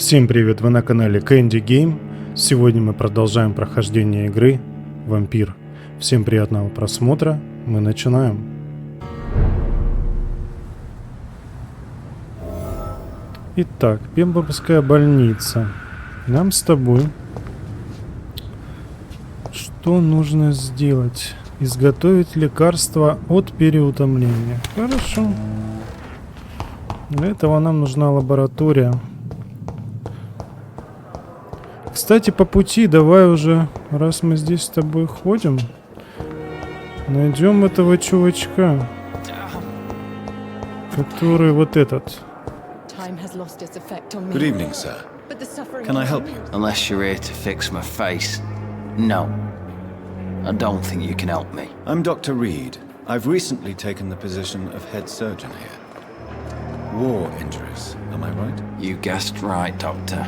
Всем привет, вы на канале Candy Game. Сегодня мы продолжаем прохождение игры Vampyr. Всем приятного просмотра, мы начинаем. Итак, Пембургская больница. Нам с тобой что нужно сделать? Изготовить лекарство от переутомления. Хорошо. Для этого нам нужна лаборатория. Кстати, по пути давай уже, раз мы здесь с тобой ходим, найдем этого чувачка, который вот этот. Good evening, sir. Can I help you? Unless you're here to fix my face. No. I don't think you can help me. I'm Dr. Reid. I've recently taken the position of head surgeon here. War injuries, am I right? You guessed right, Doctor.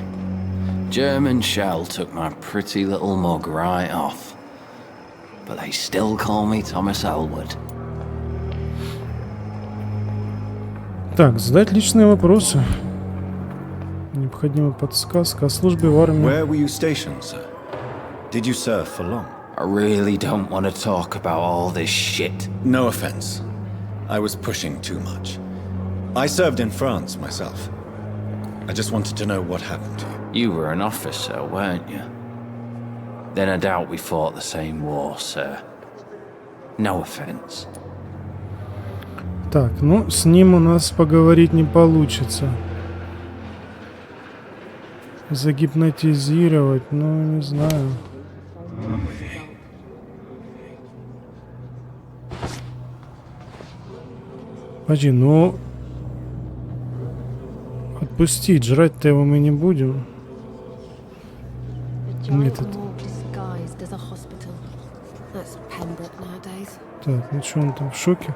German shell took my pretty little mug right off. But they still call me Thomas Elwood. Так, задать личные вопросы. Необходима подсказка о службе в армии. Where were you stationed, sir? Did you serve for long? I really don't want to talk about all this shit. No offense. I was pushing too much. I served in France myself. I just wanted to know what happened to you. You were an officer, weren't you? Then I doubt we fought the same war, sir. No offense. Так, ну с ним у нас поговорить не получится. Загипнотизировать, ну не знаю. Подожди, ну отпустить, жрать-то его мы не будем. Нет, это... Так, ну что он там в шоке?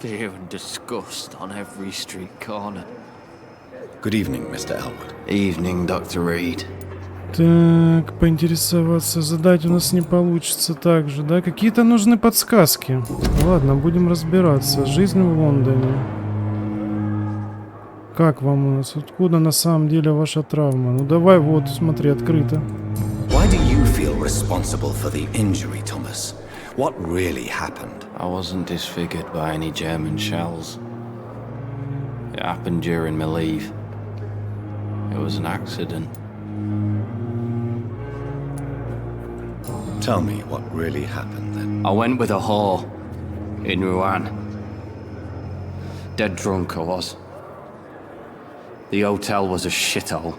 Fear and disgust on every street corner. Good evening, Mr. Elwood. Evening, Dr. Reid. Так, поинтересоваться, задать у нас не получится также, да? Какие-то нужны подсказки. Ладно, будем разбираться. Жизнь в Лондоне. Как вам у нас? Откуда на самом деле ваша травма? Ну давай, вот, смотри, открыто. Why do you feel responsible for the injury, Thomas? What really happened? I wasn't disfigured by any German shells. It happened during my leave. It was an accident. Tell me what really happened then. I went with a whore in Rouen. Dead drunk I was. The hotel was a shithole.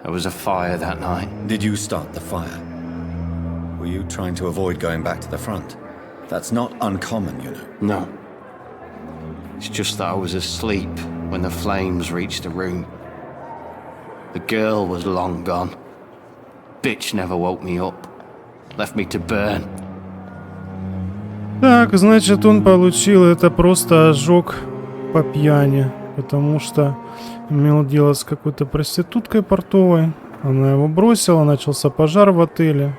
There was a fire that night. Did you start the fire? Were you trying to avoid going back to the front? That's not uncommon, you know. No. It's just that I was asleep when the flames reached the room. The girl was long gone. Bitch never woke me up. Left me to burn. Так, значит, он получил это просто ожог по пьяни, потому что имел дело с какой-то проституткой портовой. Она его бросила, начался пожар в отеле.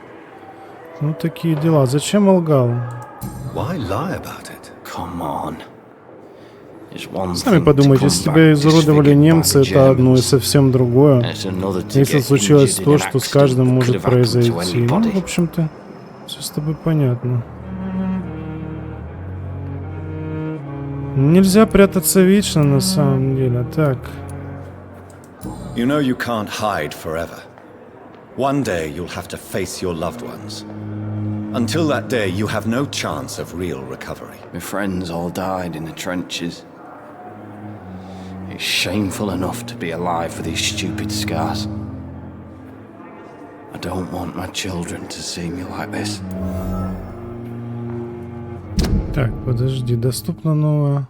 Ну, такие дела. Зачем лгал? Why lie about it? Come on. Сами подумайте, если тебя изуродовали немцы, это одно и совсем другое. Если случилось то, что с каждым может произойти. Ну, в общем-то, все с тобой понятно. Нельзя прятаться вечно, на самом деле. Так. You know you can't hide forever. One day you'll have to face your loved ones. Until that day, you have no chance of real recovery. My friends all died in the trenches. It's shameful enough to be alive with these stupid scars. I don't want my children to see me like this. Так, подожди, доступно новое.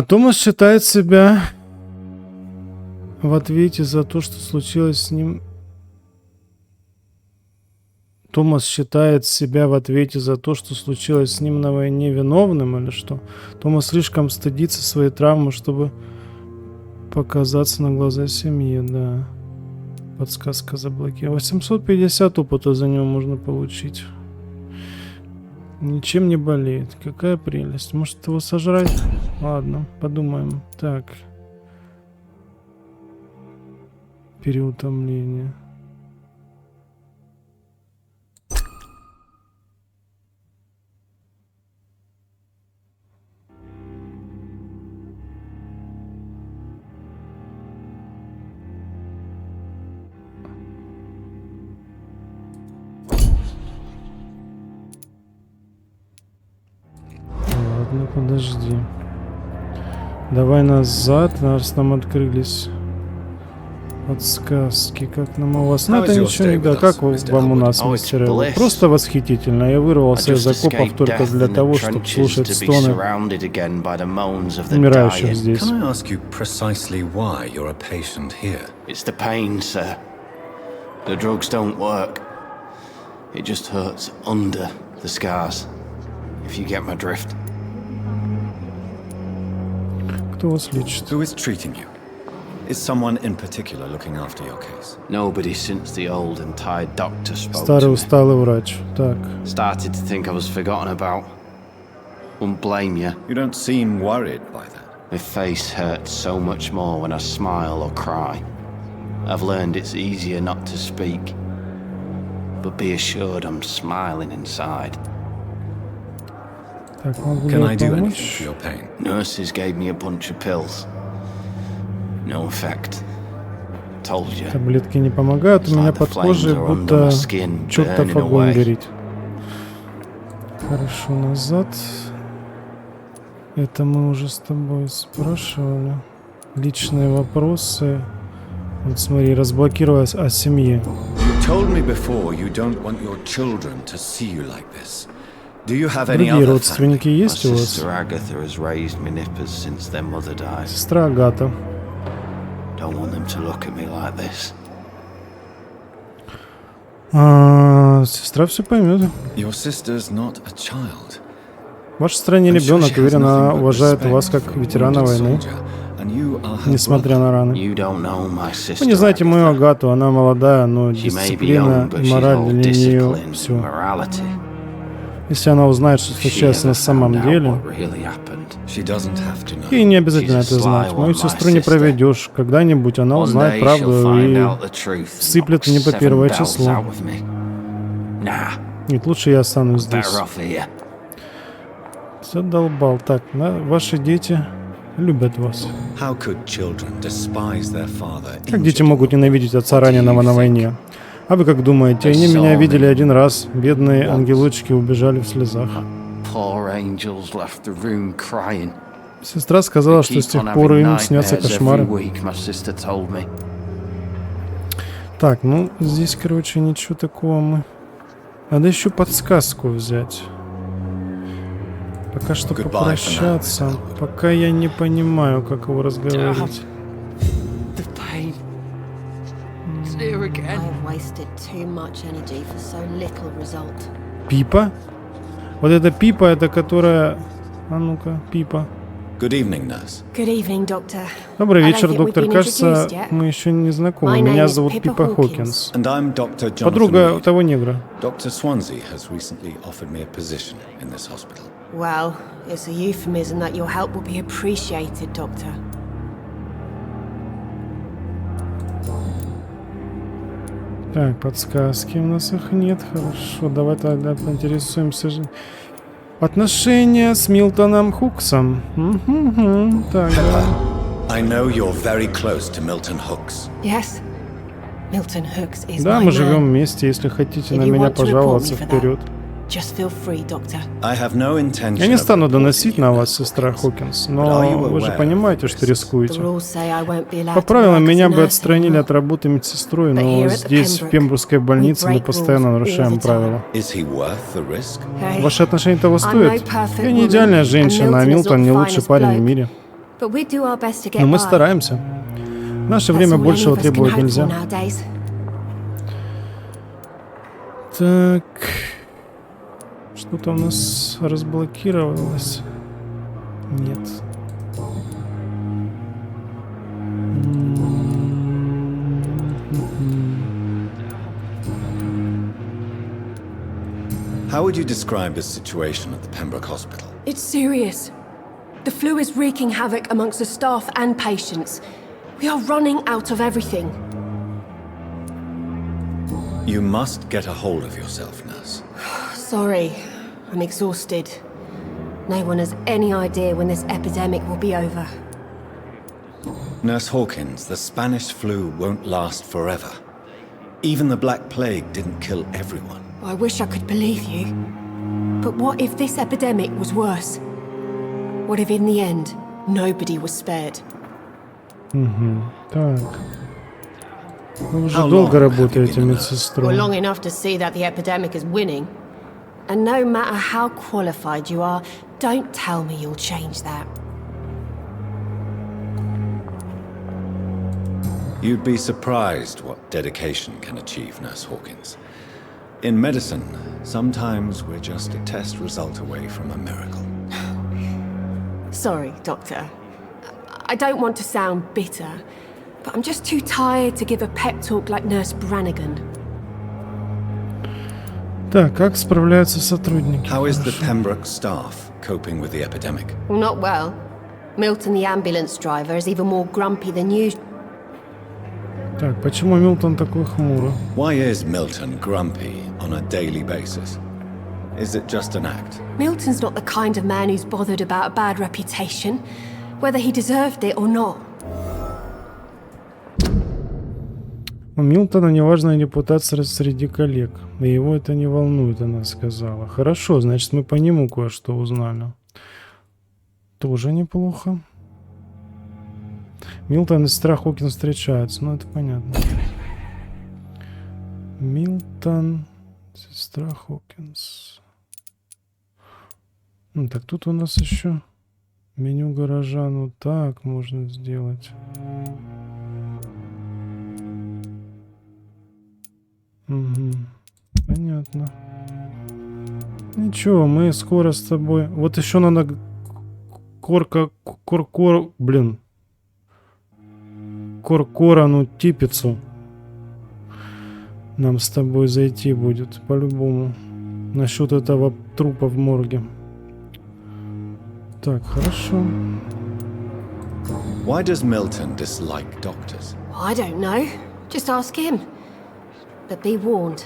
Томас считает себя в ответе за то, что случилось с ним. Томас считает себя в ответе за то, что случилось с ним на войне, виновным или что? Томас слишком стыдится своей травмы, чтобы показаться на глаза семьи, да. Подсказка заблокирована. 850 опыта за него можно получить. Ничем не болеет. Какая прелесть. Может его сожрать? Ладно, подумаем. Так. Переутомление. Ладно, подожди. Давай назад, раз нам открылись подсказки, как нам у вас. Ну это ничего не да. Как вам у нас, мистер Элло? Просто восхитительно. Я вырвался из окопов только для того, чтобы слушать стоны умирающих здесь. It's the pain, sir. The drugs don't work. It just hurts under the scars. If you get my drift. Кто вас лечит? Who is treating you? Is someone in particular looking after your case? Nobody since the old and tired doctor spoke Старый to me. усталый врач. Так. Started to think I was forgotten about. Wouldn't blame you. You don't seem worried by that. My face hurts so much more when I smile or cry. I've learned it's easier not to speak. But be assured I'm smiling inside. Так, могу Can ли I я do anything помочь? for your pain? Nurses gave me a bunch of pills. No effect. Told you. Таблетки не помогают, у меня под кожей будто чертов огонь горит. Хорошо, назад. Это мы уже с тобой спрашивали. Личные вопросы. Вот смотри, разблокировалась о семье. You told me before you don't want your children to see you like this. Do you have any Другие other family? родственники My есть у вас? sister Agatha has raised me nippers since their mother died. Сестра Агата. Don't want them to look at me like this. Сестра все поймет. Your sister's not a child. В вашей стране ребенок, уверен, она уважает вас как ветерана войны, несмотря на раны. You don't know my sister. Вы не знаете мою Агату, она молодая, но She may be дисциплина young, but и she's мораль all для нее discipline and все. morality. Если она узнает, что If she случается на ever самом found out деле, what really happened, She doesn't have to know. ей не обязательно She's a это знать. sly Мою one, сестру my не sister. проведешь. Когда-нибудь она one узнает day she'll правду find и out the truth and всыплет мне knock по seven первое bells число. out of me. Nah, Нет, лучше я останусь better здесь. off here. Задолбал. Так, ваши дети любят вас. How could children despise their father? Как дети могут ненавидеть отца раненого на войне? А вы как думаете, они меня видели один раз. Бедные ангелочки убежали в слезах. Poor angels left the room crying. Сестра сказала, что с тех пор им снятся кошмары. Так, ну здесь, короче, ничего такого мы... Надо еще подсказку взять. Пока что попрощаться. Пока я не понимаю, как его разговаривать. Пипа? Вот это Пипа, это которая... А ну-ка, Пипа. Good evening, nurse. Good evening, doctor. Добрый I don't вечер, think we've доктор. been Кажется, introduced yet. мы еще не знакомы. My Меня name is зовут Pippa Пипа Hawkins. Хокинс. And I'm Dr. Jonathan Подруга Rid. того негра. Dr. Swansea has recently offered me a position in this hospital. Well, it's a euphemism that your help will be appreciated, doctor. Так, подсказки у нас их нет. Хорошо, давай тогда поинтересуемся же. Отношения с Милтоном Хуксом. Так, да. I know you're very close to Milton Hooks. Yes? Milton Hooks is Да, my мы живем man. вместе. Если хотите If на you меня want to report пожаловаться, me for that, вперед. Just feel free, doctor. I have no intention Я не of стану reporting доносить you, на Nurse вас, сестра Hawkins. Хокинс, But are но you вы же aware понимаете, of что this? рискуете. The rules say I won't be allowed По to правилам, work as меня a бы nurse отстранили anymore. от работы медсестрой, But но here at the здесь, в Pembroke, Пембрукской больнице, we мы break постоянно rules нарушаем all the time. правила. Is he worth the risk? Hey, Ваши отношения того I'm стоят? no perfect Я не woman, идеальная and женщина, а Milton is Милтон not не the лучший finest парень в bloke. мире. but we do our best to get Но мы by. стараемся. В наше That's время all any большего of us can требовать hope for нельзя. nowadays. Так. Что-то у нас разблокировалось. Нет. How would you describe the situation at the Pembroke Hospital? It's serious. The flu is wreaking havoc amongst the staff and patients. We are running out of everything. You must get a hold of yourself, nurse. Sorry, I'm exhausted. No one has any idea when this epidemic will be over. Nurse Hawkins, the Spanish flu won't last forever. Even the Black Plague didn't kill everyone. I wish I could believe you. But what if this epidemic was worse? What if in the end, nobody was spared? Так. Вы уже How долго long have you работаете been a nurse? медсестрой. Well, long enough to see that the epidemic is winning. And no matter how qualified you are, don't tell me you'll change that. You'd be surprised what dedication can achieve, Nurse Hawkins. In medicine, sometimes we're just a test result away from a miracle. Sorry, Doctor. I don't want to sound bitter, but I'm just too tired to give a pep talk like Nurse Brannigan. Так, как справляются сотрудники? How is the Хорошо. Pembroke staff coping with the epidemic? Well, not well. Milton, the ambulance driver, is even more grumpy than usual. Так, почему Милтон такой хмурый? Why is Milton grumpy on a daily basis? Is it just an act? Milton's not the kind of man who's bothered about a bad reputation, whether he deserved it or not. У Милтона неважная репутация среди коллег. И его это не волнует, она сказала. Хорошо, значит, мы по нему кое-что узнали. Тоже неплохо. Милтон и сестра Хокинс встречаются, ну это понятно. Милтон, сестра Хокинс. Ну, так тут у нас еще меню гаража, ну так можно сделать. Угу. Понятно. Ничего, мы скоро с тобой... Вот еще надо... Блин. Коркорану Типицу. Нам с тобой зайти будет, по-любому. Насчет этого трупа в морге. Так, хорошо. Why does Milton dislike doctors? I don't know. Just ask him. But be warned.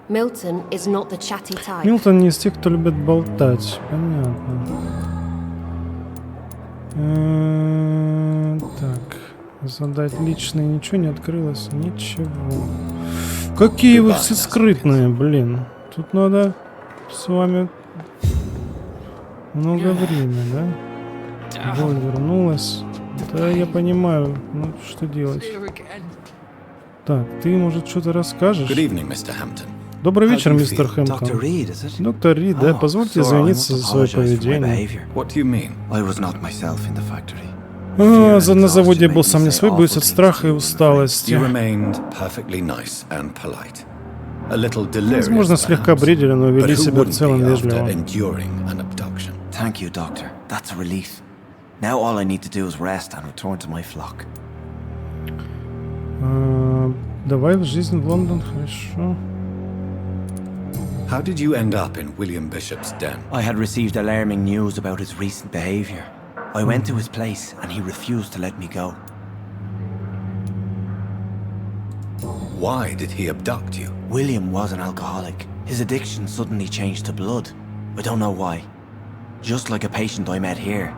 Milton is not the chatty type. Милтон не из тех, кто любит болтать. Понятно. Так. Задать личное. Ничего не открылось. Ничего. Какие вы все скрытные, блин. Тут надо с вами много времени, да? Боль вернулась. Да, я понимаю. Ну, что делать? Так, ты, может, что-то расскажешь? Good evening, Mr. Hampton. Добрый How вечер, do you мистер feel? Хэмптон. Dr. Reid, is it? Доктор Рид, да, позвольте извиниться за свое поведение. What do you mean? I was not myself in the factory. На заводе я был сам не свой, боюсь от страха и усталости. You remained perfectly nice and polite. A little delirious, Возможно, слегка perhaps, бредили, но but вели who себя в wouldn't целом be after вежливо. enduring an abduction? Thank you, Doctor. That's a relief. Now all I need to do is rest and return to my flock. Давай в жизнь в Лондон, хорошо. How did you end up in William Bishop's den? I had received alarming news about his recent behavior. I went to his place and he refused to let me go. Why did he abduct you? William was an alcoholic. His addiction suddenly changed to blood. I don't know why. Just like a patient I met here.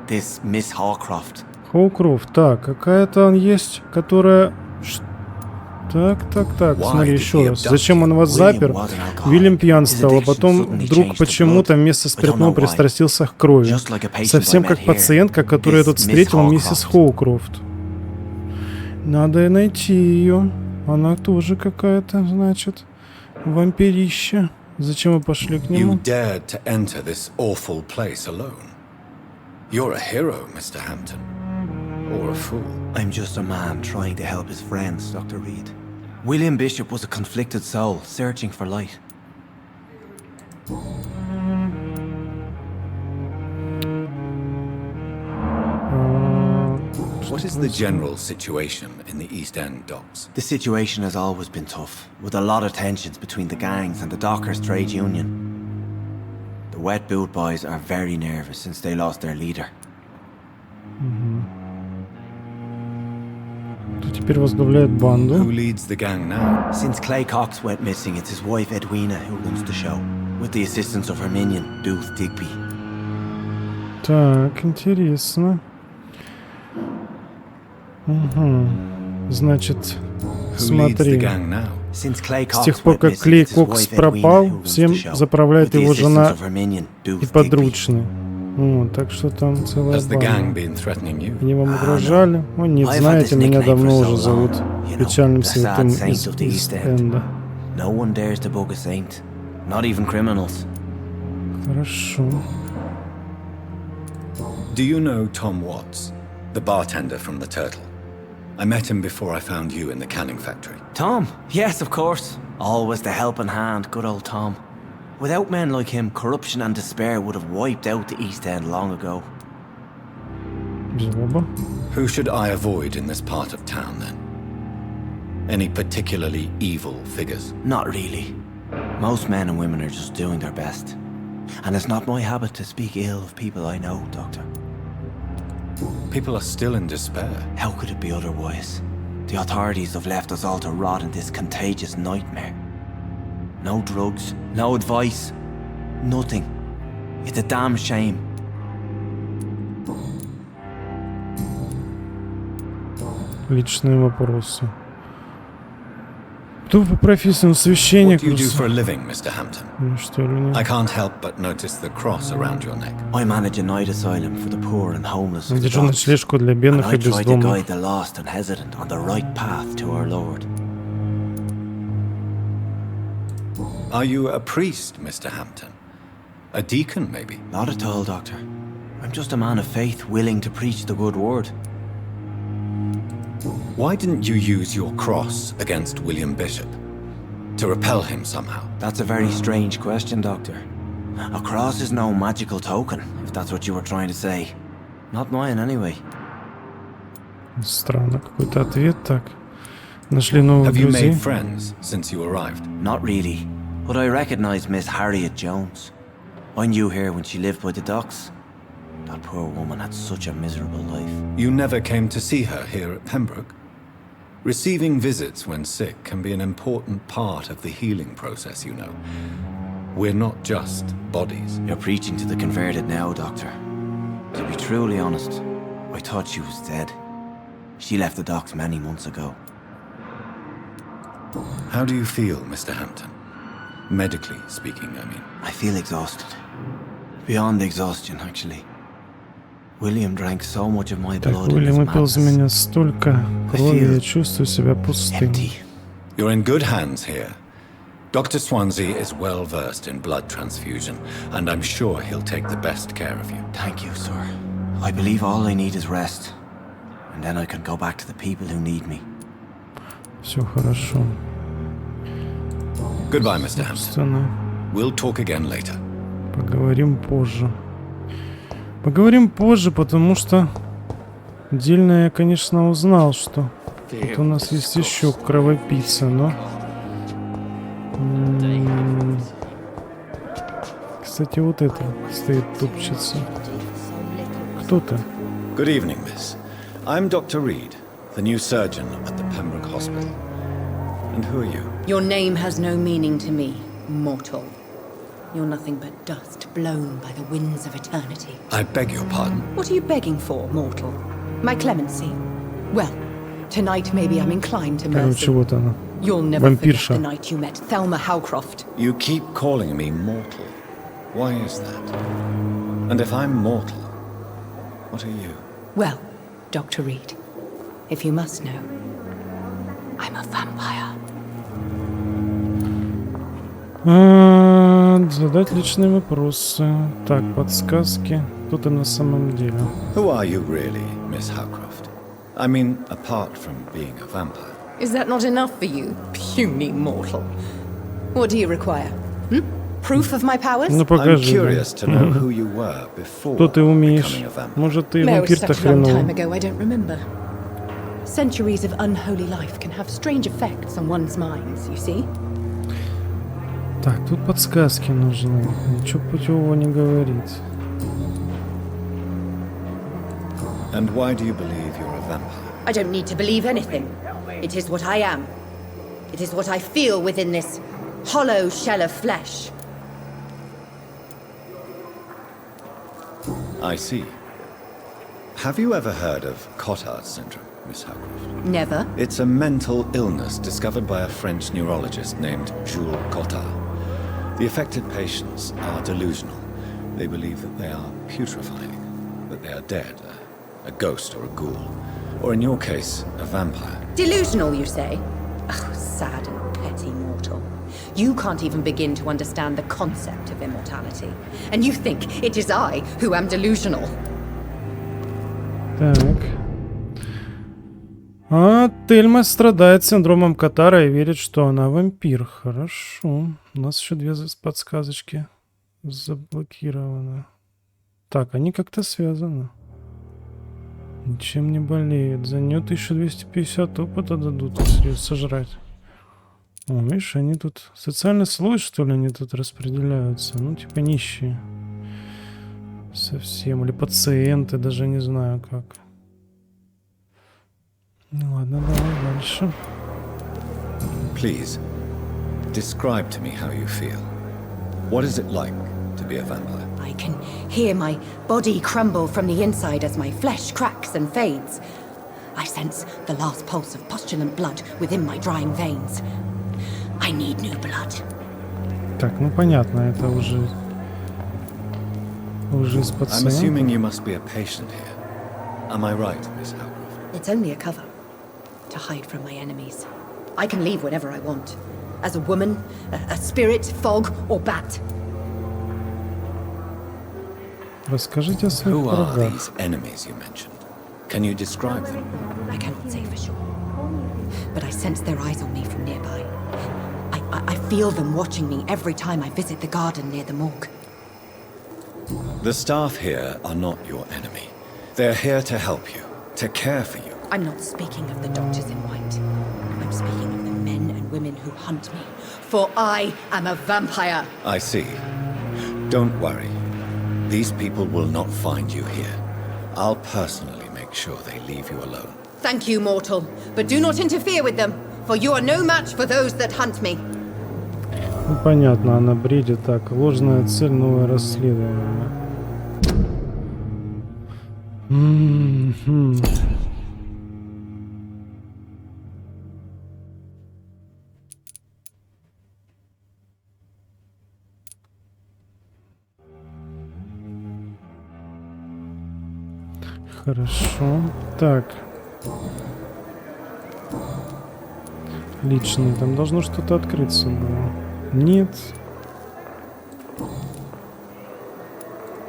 This Miss Hawcroft. Хоукрофт, так, какая-то он есть, которая... Так, смотри еще раз. Зачем он вас запер? Уильям пьянствовал, а потом вдруг почему-то вместо спиртного пристрастился к крови. Совсем как пациентка, которую я тут встретил, миссис Хоукрофт. Надо найти ее. Она тоже какая-то, значит, вампирища. Зачем мы пошли к You нему? dared to enter this awful place alone. You're a hero, Mr. Hampton. Or a fool. I'm just a man trying to help his friends, Dr. Reid. William Bishop was a conflicted soul, searching for light. What is the general situation in the East End docks? The situation has always been tough, with a lot of tensions between the gangs and the dockers' trade union. Wet Boot Boys are very nervous since they lost their leader. Кто теперь возглавляет Who банду? leads the gang now? Since Clay Cox went missing, it's his wife Edwina who runs the show, with the assistance of her minion, Dooth Digby. Так, интересно. Угу. Значит, Who leads the смотри. gang now? Since Clay С Cox тех пор, went как missing, Клей it's his Кокс wife Edwina пропал, who runs всем the show, заправляет with the его assistance жена of her minion, Dooth и Digby. подручный. Вот, так что там целая Has the gang банда. been threatening you? Они вам угрожали? О нет, I've had знаете, this меня nickname давно for уже so зовут long, you know, печальным the святым sad saint из of the East End. Энда. No one dares to bug a saint, not even criminals. Хорошо. Do you know Tom Watts, the bartender from the Turtle? I met him before I found you in the canning factory. Tom? Yes, of course. Always the helping hand, good old Tom. Without men like him, corruption and despair would have wiped out the East End long ago. Злоба. Who should I avoid in this part of town, then? Any particularly evil figures? Not really. Most men and women are just doing their best. And it's not my habit to speak ill of people I know, Doctor. People are still in despair. How could it be otherwise? The authorities have left us all to rot in this contagious nightmare. No drugs, no advice, nothing. It's a damn shame. Личные вопросы. Кто по профессии? Он What священник? do you do for a living, Mr. Hampton? Ну что ли, нет? I can't help but notice the cross around your neck. I manage a night asylum for the poor and homeless of the Держу docks. ночлежку для And бедных I и try to бездомных. guide the lost and hesitant on the right path to our Lord. Are you a priest, Mr. Hampton? A deacon, maybe? Not at all, Doctor. I'm just a man of faith willing to preach the good word. Why didn't you use your cross against William Bishop? To repel him somehow? That's a very strange question, Doctor. A cross is no magical token, if that's what you were trying to say. Not mine, anyway. Странно какой-то ответ. Так. Нашли новых Have you друзей. made friends since you arrived? Not really. But I recognize Miss Harriet Jones. I knew her when she lived by the docks. That poor woman had such a miserable life. You never came to see her here at Pembroke? Receiving visits when sick can be an important part of the healing process, you know. We're not just bodies. You're preaching to the converted now, Doctor. To be truly honest, I thought she was dead. She left the docks many months ago. How do you feel, Mr. Hampton? Medically speaking, I mean. I feel exhausted. Beyond exhaustion, actually. William drank so much of my Так, blood in his Уильям выпил за меня madness. столько крови, я чувствую себя пустым. Empty. You're in good hands here. Dr. Swansea is well versed in blood transfusion, and I'm sure he'll take the best care of you. Thank you, sir. I believe all I need is rest. And then I can go back to the people who need me. Все хорошо. Goodbye, Mr. Hampton. Собственно, We'll talk again later. поговорим позже. Поговорим позже, потому что отдельно я, конечно, узнал, что тут у нас есть еще кровопийца, но... Кстати, вот это стоит, топчется. Кто ты? Good evening, miss. I'm Dr. Reid, the new surgeon at the Pembroke Hospital. And who are you? Your name has no meaning to me, mortal. You're nothing but dust blown by the winds of eternity. I beg your pardon. What are you begging for, mortal? My clemency? Well, tonight maybe I'm inclined to Короче, mercy. вот она. You'll never forget Вампирша. the night you met Thelma Howcroft. You keep calling me mortal. Why is that? And if I'm mortal, what are you? Well, Dr. Reid, if you must know, I'm a vampire. Задать личные вопросы. Так, подсказки. Кто ты на самом деле? Who are you really, Miss Howcroft? I mean, apart from being a vampire. Is that not enough for you, puny mortal? What do you require? Proof of my powers? Ну I'm покажи. curious to know who you were before Что ты умеешь? becoming a vampire. Может, ты No, it's вампир-то such a long time хреновый. ago, I don't remember. Centuries of unholy life can have strange effects on one's minds, you see? Так, тут подсказки нужны. Ничего путевого не говорит. And why do you believe you're a vampire? I don't need to believe anything. It is what I am. It is what I feel within this hollow shell of flesh. I see. Have you ever heard of Cotard syndrome, Miss Howcroft? Never. It's a mental illness discovered by a French neurologist named Jules Cotard. The affected patients are delusional. They believe that they are putrefying, that they are dead, a ghost or a ghoul, or in your case, a vampire. Delusional, you say? Oh, sad and petty mortal. You can't even begin to understand the concept of immortality. And you think it is I who am delusional. Так. А Тельма страдает синдромом Котара и верит, что она вампир. Хорошо. У нас еще две подсказочки заблокированы. Так, они как-то связаны. Ничем не болеет. За нее 1250 опыта дадут, если сожрать. О, видишь, они тут... Социальный слой, что ли, они тут распределяются. Ну, типа нищие. Совсем. Или пациенты, даже не знаю как. Ну ладно, давай дальше. Please, describe to me how you feel. What is it like to be a vampire? I can hear my body crumble from the inside as my flesh cracks and fades. I sense the last pulse of postulant blood within my drying veins. I need new blood. Так, ну понятно, это уже из I'm пациента. assuming you must be a patient here. Am I right, Miss Howcroft? It's only a cover to hide from my enemies. I can leave whenever I want. As a woman, a spirit, fog, or bat. Расскажите о своих Who are врагах. these enemies you mentioned? Can you describe them? I cannot say for sure. But I sense their eyes on me from nearby. I feel them watching me every time I visit the garden near the morgue. The staff here are not your enemy. They're here to help you, to care for you. I'm not speaking of the doctors in white. I'm speaking of the men and women who hunt me. For I am a vampire. I see. Don't worry. These people will not find you here. I'll personally make sure they leave you alone. Thank you, mortal. But do not interfere with them, for you are no match for those that hunt me. Ну понятно, она бредит. Так, ложная цель, новое расследование. Хорошо. Так. Личный. Там должно что-то открыться было. Нет.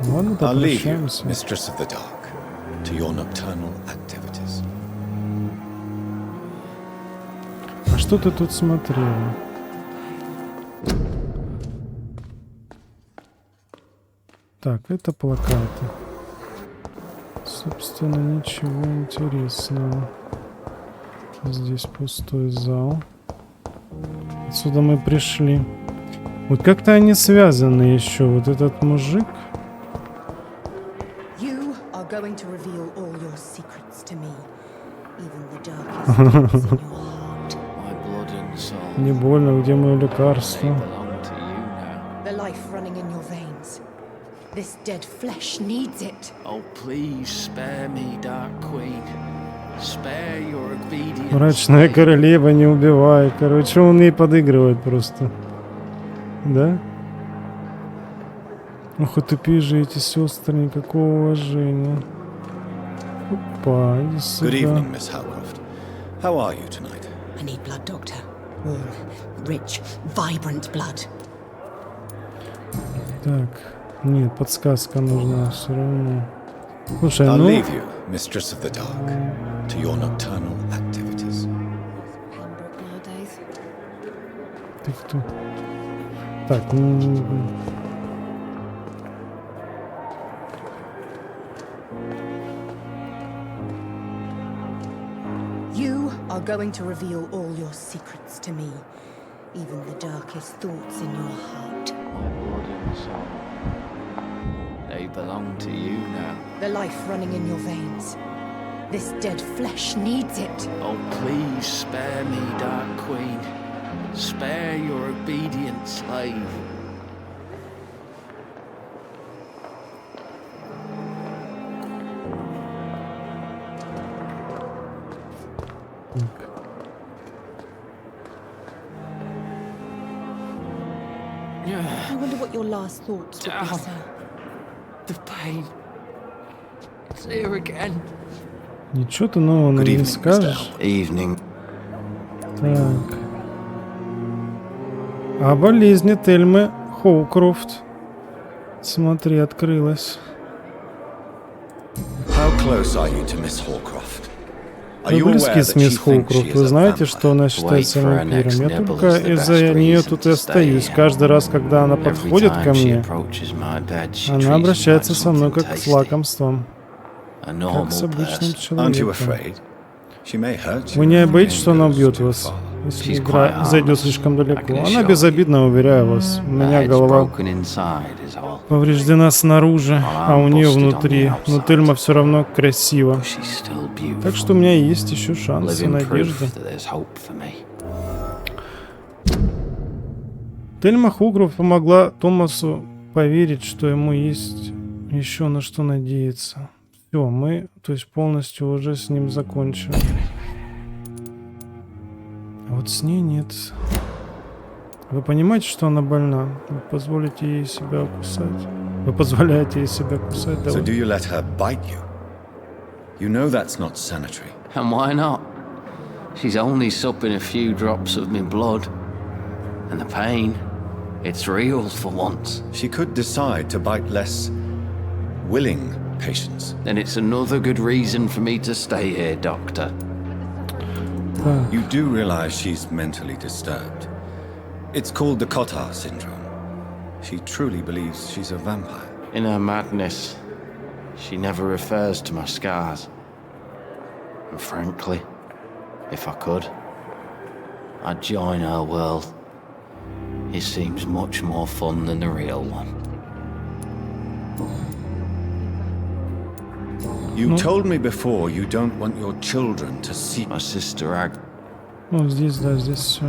Ладно, I'll leave you, попрощаемся. Mistress of the Dark, to your nocturnal activities. А что ты тут смотрела? Так, это плакаты. Собственно, ничего интересного. Здесь пустой зал. Отсюда мы пришли. Вот как-то они связаны еще. Вот этот мужик. You are going to reveal all your secrets to me. Even the darkest things in your heart. My blood and soul, Не больно, где мое they лекарство? belong to you now. The life running in your veins. This dead flesh needs it. Oh, please spare me, Dark Queen. Spare your obedience. Мрачная королева, не убивай. Короче, он ей подыгрывает просто. Да? Ох, и тупее же эти сестры, никакого уважения. Опа, иди сюда. Good evening, Miss Howcroft. How are you tonight? I need blood, Doctor. Warm, rich, vibrant blood. Так, нет, подсказка нужна все равно. Слушай, I'll ну... leave you, Mistress of the Dark, to your nocturnal activities. Ты кто? Так, ну... You are going to reveal all your secrets to me. even the darkest thoughts in your heart. My blood and soul. They belong to you now. The life running in your veins. This dead flesh needs it. Oh, please spare me, Dark Queen. Spare your obedient slave. I wonder what your last thoughts would be, sir. The pain. It's here again. Ничего ты нового нам не скажешь? Evening. Так. А болезни Тельмы Хоукрофт. Смотри, открылась. How close are you to Miss Hallcroft? Are Вы you aware близки that с she мисс thinks she Хоукрофт. is Вы a знаете, что vampire? она считается Wait for her вампиром. next Я nibble только is the из-за best нее reason тут и to остаюсь. stay. Каждый раз, когда она Every подходит ко time she мне, approaches my bed, she treats она me обращается like со мной something как с tasty. лакомством, A как normal с обычным person. Aren't you человеком. afraid? She may hurt you Вы не if the боитесь, game что она goes убьет too вас, far. если She's игра quite зайдет harmless, слишком I далеко? can Она assure безобидна, уверяю вас. У Her меня head's голова broken inside is all. повреждена снаружи, а у нее внутри. Но Тельма все равно красива. She's still beautiful. Так что у меня есть еще шанс и Living надежда. proof that there's hope for me. Тельма Хоукрофт помогла Томасу поверить, что ему есть еще на что надеяться. Все, мы, то есть полностью уже с ним закончили. А вот с ней нет. Вы понимаете, что она больна? Вы позволите ей себя кусать? Вы позволяете ей себя кусать? Да So вы- do you let her bite you? You know that's not sanitary. And why not? She's only supping a few drops of my blood. And the pain, it's real for once. She could decide to bite less willing patients. Then it's another good reason for me to stay here, Doctor. Так, You do realize she's mentally disturbed. It's called the Cotard syndrome. She truly believes she's a vampire. In her madness, she never refers to my scars. And frankly, if I could, I'd join her world. It seems much more fun than the real one. You told me before you don't want your children to see. My sister Ag. ну здесь, да, здесь все.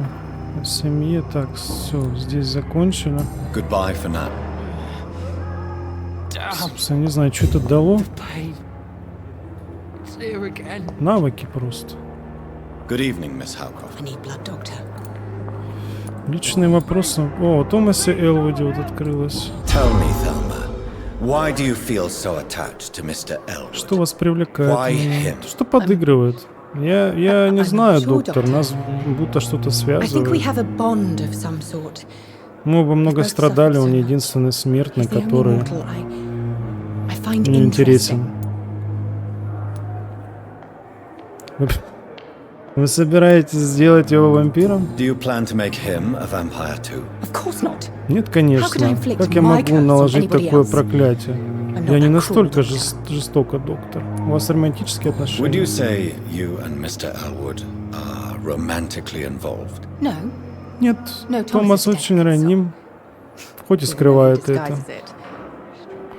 О семье, так, все, здесь закончили. Goodbye for now. Собственно, не знаю, что это дало. Pain. It's here again. Навыки просто. Good evening, Miss Howcroft. I need blood, Doctor. Личные вопросы. О, Томасе Элвуде вот открылось. Tell me, Thelma, why do you feel so attached to Mr. Elwood? Что вас привлекает? Why в нем? him? Что подыгрывает? Я не I'm знаю, sure, доктор. doctor. Нас будто что-то I think we связывает. have a bond of some sort. Мы оба много both страдали, suffered он so much. единственный смертный, He's the only который mortal I find мне интересен. interesting. Вы собираетесь сделать его вампиром? Do you plan to make him a vampire too? Of course not. Нет, How could I конечно. inflict Как я my могу curse on наложить anybody такое else? проклятие? I'm not Я не that настолько cruel, doctor. жестоко, доктор. У вас романтические Would you отношения? say you and Mr. Elwood are romantically involved? No. Нет, No, Thomas Томас is очень dead, раним, хоть и скрывает это.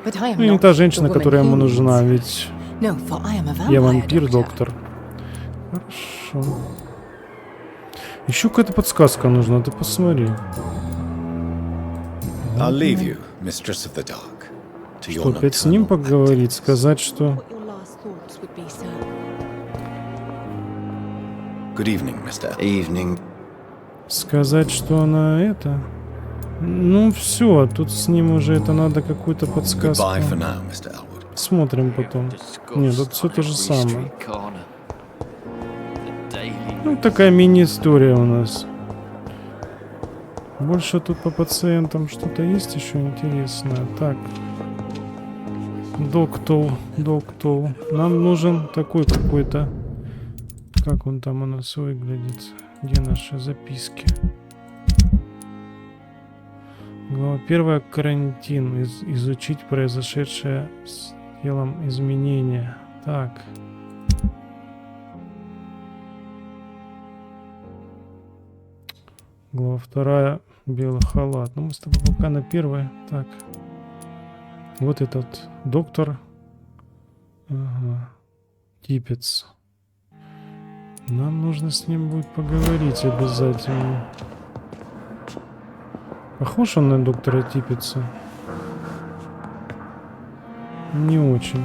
But I am Ну, не not та the женщина, woman которая he ему needs. нужна, ведь No, for I am a vampire, я вампир, doctor. доктор. Хорошо. Еще какая-то подсказка нужна, ты посмотри. I'll leave you, Mistress of the Dark, to Что, your опять с ним nocturnal поговорить, activities. сказать, что... What your last thoughts would be, sir. Good evening, Mr. Evening. Сказать, что она это... Ну, все, тут с ним уже это надо какую-то подсказку. Goodbye for now, Mr. Elwood. Смотрим потом. Нет, тут все то же самое. Ну, такая мини-история у нас. Больше тут по пациентам что-то есть еще интересное. Так. Доктор. Нам нужен такой какой-то... Как он там у нас выглядит? Где наши записки? Глава 1. Карантин. Изучить произошедшее с телом изменения. Так. Глава 2. Белый халат. Ну, мы с тобой пока на первой. Так. Вот этот доктор. Ага. Типец. Нам нужно с ним будет поговорить обязательно. Похож он на доктора Типпетса? Не очень.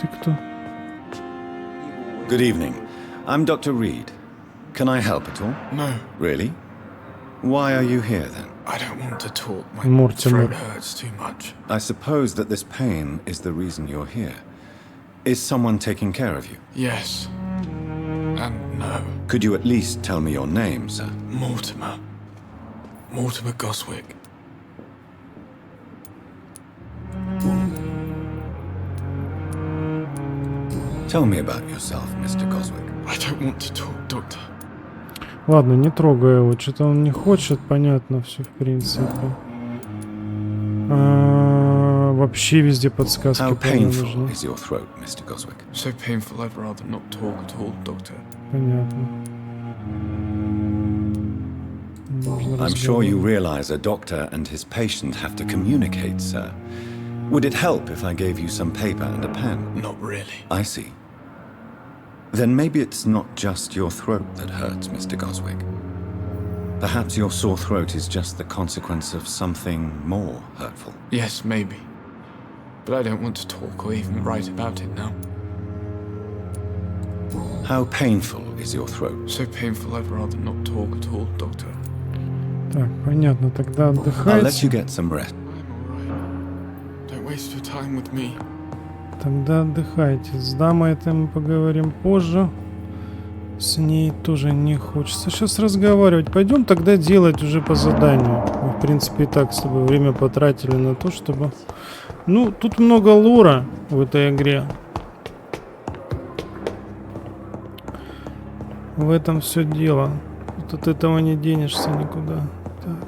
Ты кто? Good evening. I'm Dr. Reid. Can I help at all? No, Really? Why are you here then? I don't want to talk. My Mortimer. throat hurts too much. I suppose that this pain is the reason you're here. Is someone taking care of you? Yes. And no. Could you at least tell me your name, sir? Mortimer. Mortimer Goswick. Tell me about yourself, Mr. Goswick. I don't want to talk, Doctor. Ладно, не трогай его. Что-то он не хочет. Понятно все, в принципе. Вообще везде подсказки How painful нужны. is your throat, Mr. Goswick? So painful I'd rather not talk at all, Doctor. Понятно. Можно I'm sure you разговаривать. realize a doctor and his patient have to communicate, sir. Would it help if I gave you some paper and a pen? Not really. I see. Then maybe it's not just your throat that hurts, Mr. Goswick. Perhaps your sore throat is just the consequence of something more hurtful. Yes, maybe. But I don't want to talk or even write about it now. How painful is your throat? So painful I'd rather not talk at all, Doctor. Так, понятно. Тогда I'll let отдыхайте. you get some rest. I'm alright. Don't waste your time with me. Тогда отдыхайте. С дамой это мы поговорим позже. С ней тоже не хочется сейчас разговаривать. Пойдем тогда делать уже по заданию. Мы, в принципе, и так с тобой время потратили на то, чтобы... Ну, тут много лора в этой игре. В этом все дело. Вот от этого не денешься никуда. Так.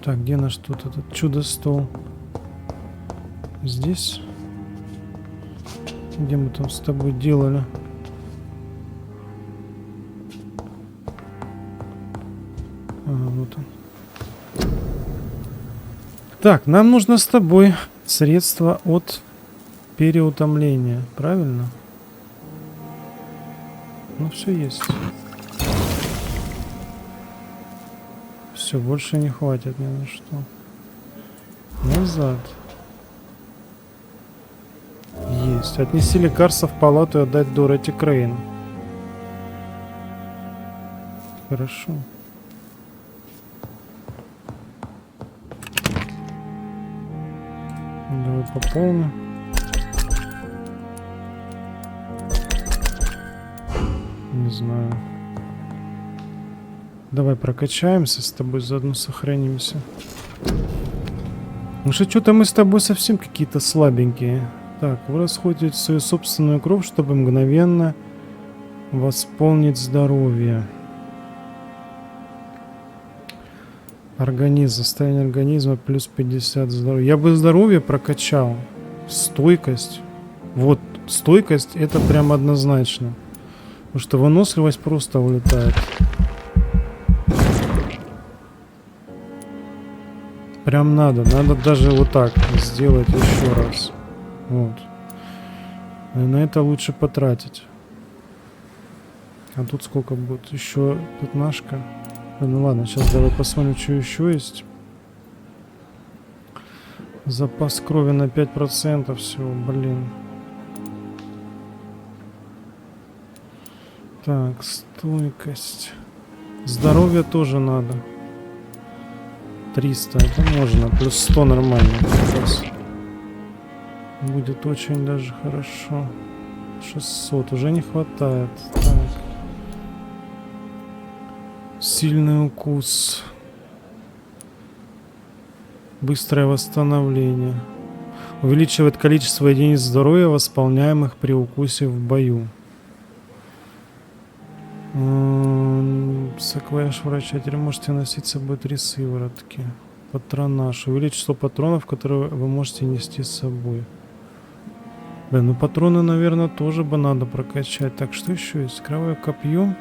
Так, где наш тут этот чудо-стол? Здесь? Где мы там с тобой делали? Ага, вот он. Так, нам нужно с тобой средство от переутомления, правильно? Ну, все есть. Все, больше не хватит ни на что. Назад. Есть. Отнеси лекарство в палату и отдать Дороти Крейн. Хорошо. Давай пополним. Не знаю. Давай прокачаемся с тобой, заодно сохранимся. Ну что-то мы с тобой совсем какие-то слабенькие. Так, вы расходите свою собственную кровь, чтобы мгновенно восполнить здоровье. Организм, состояние организма плюс 50 здоровья. Я бы здоровье прокачал. Стойкость. Вот, стойкость это прям однозначно. Потому что выносливость просто улетает. Прям надо даже вот так сделать еще раз. Вот. И на это лучше потратить. А тут сколько будет? Еще пятнашка. Ну ладно, сейчас давай посмотрим, что еще есть. Запас крови на 5% всего, блин. Так, стойкость. Здоровье тоже надо. 300, это можно. Плюс 100 нормально. Как раз. Будет очень даже хорошо. 600 уже не хватает. Так. Сильный укус. Быстрое восстановление. Увеличивает количество единиц здоровья, восполняемых при укусе в бою. Саквояж врача. Теперь можете носить с собой 3 сыворотки. Патронаж. Увеличить число патронов, которые вы можете нести с собой. Блин, ну патроны, наверное, тоже бы надо прокачать. Так, что еще есть? Кровавое копье.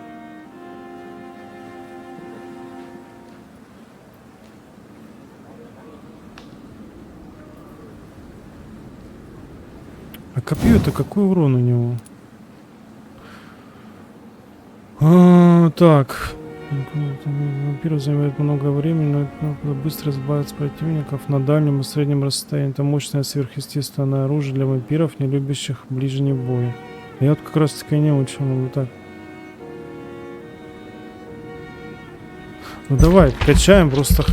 А копье это какой урон у него? Так. Вампиры занимают много времени, но быстро избавиться от противников на дальнем и среднем расстоянии. Это мощное сверхъестественное оружие для вампиров, не любящих ближний бой. Я вот как раз таки не очень могу так. Ну давай, качаем просто.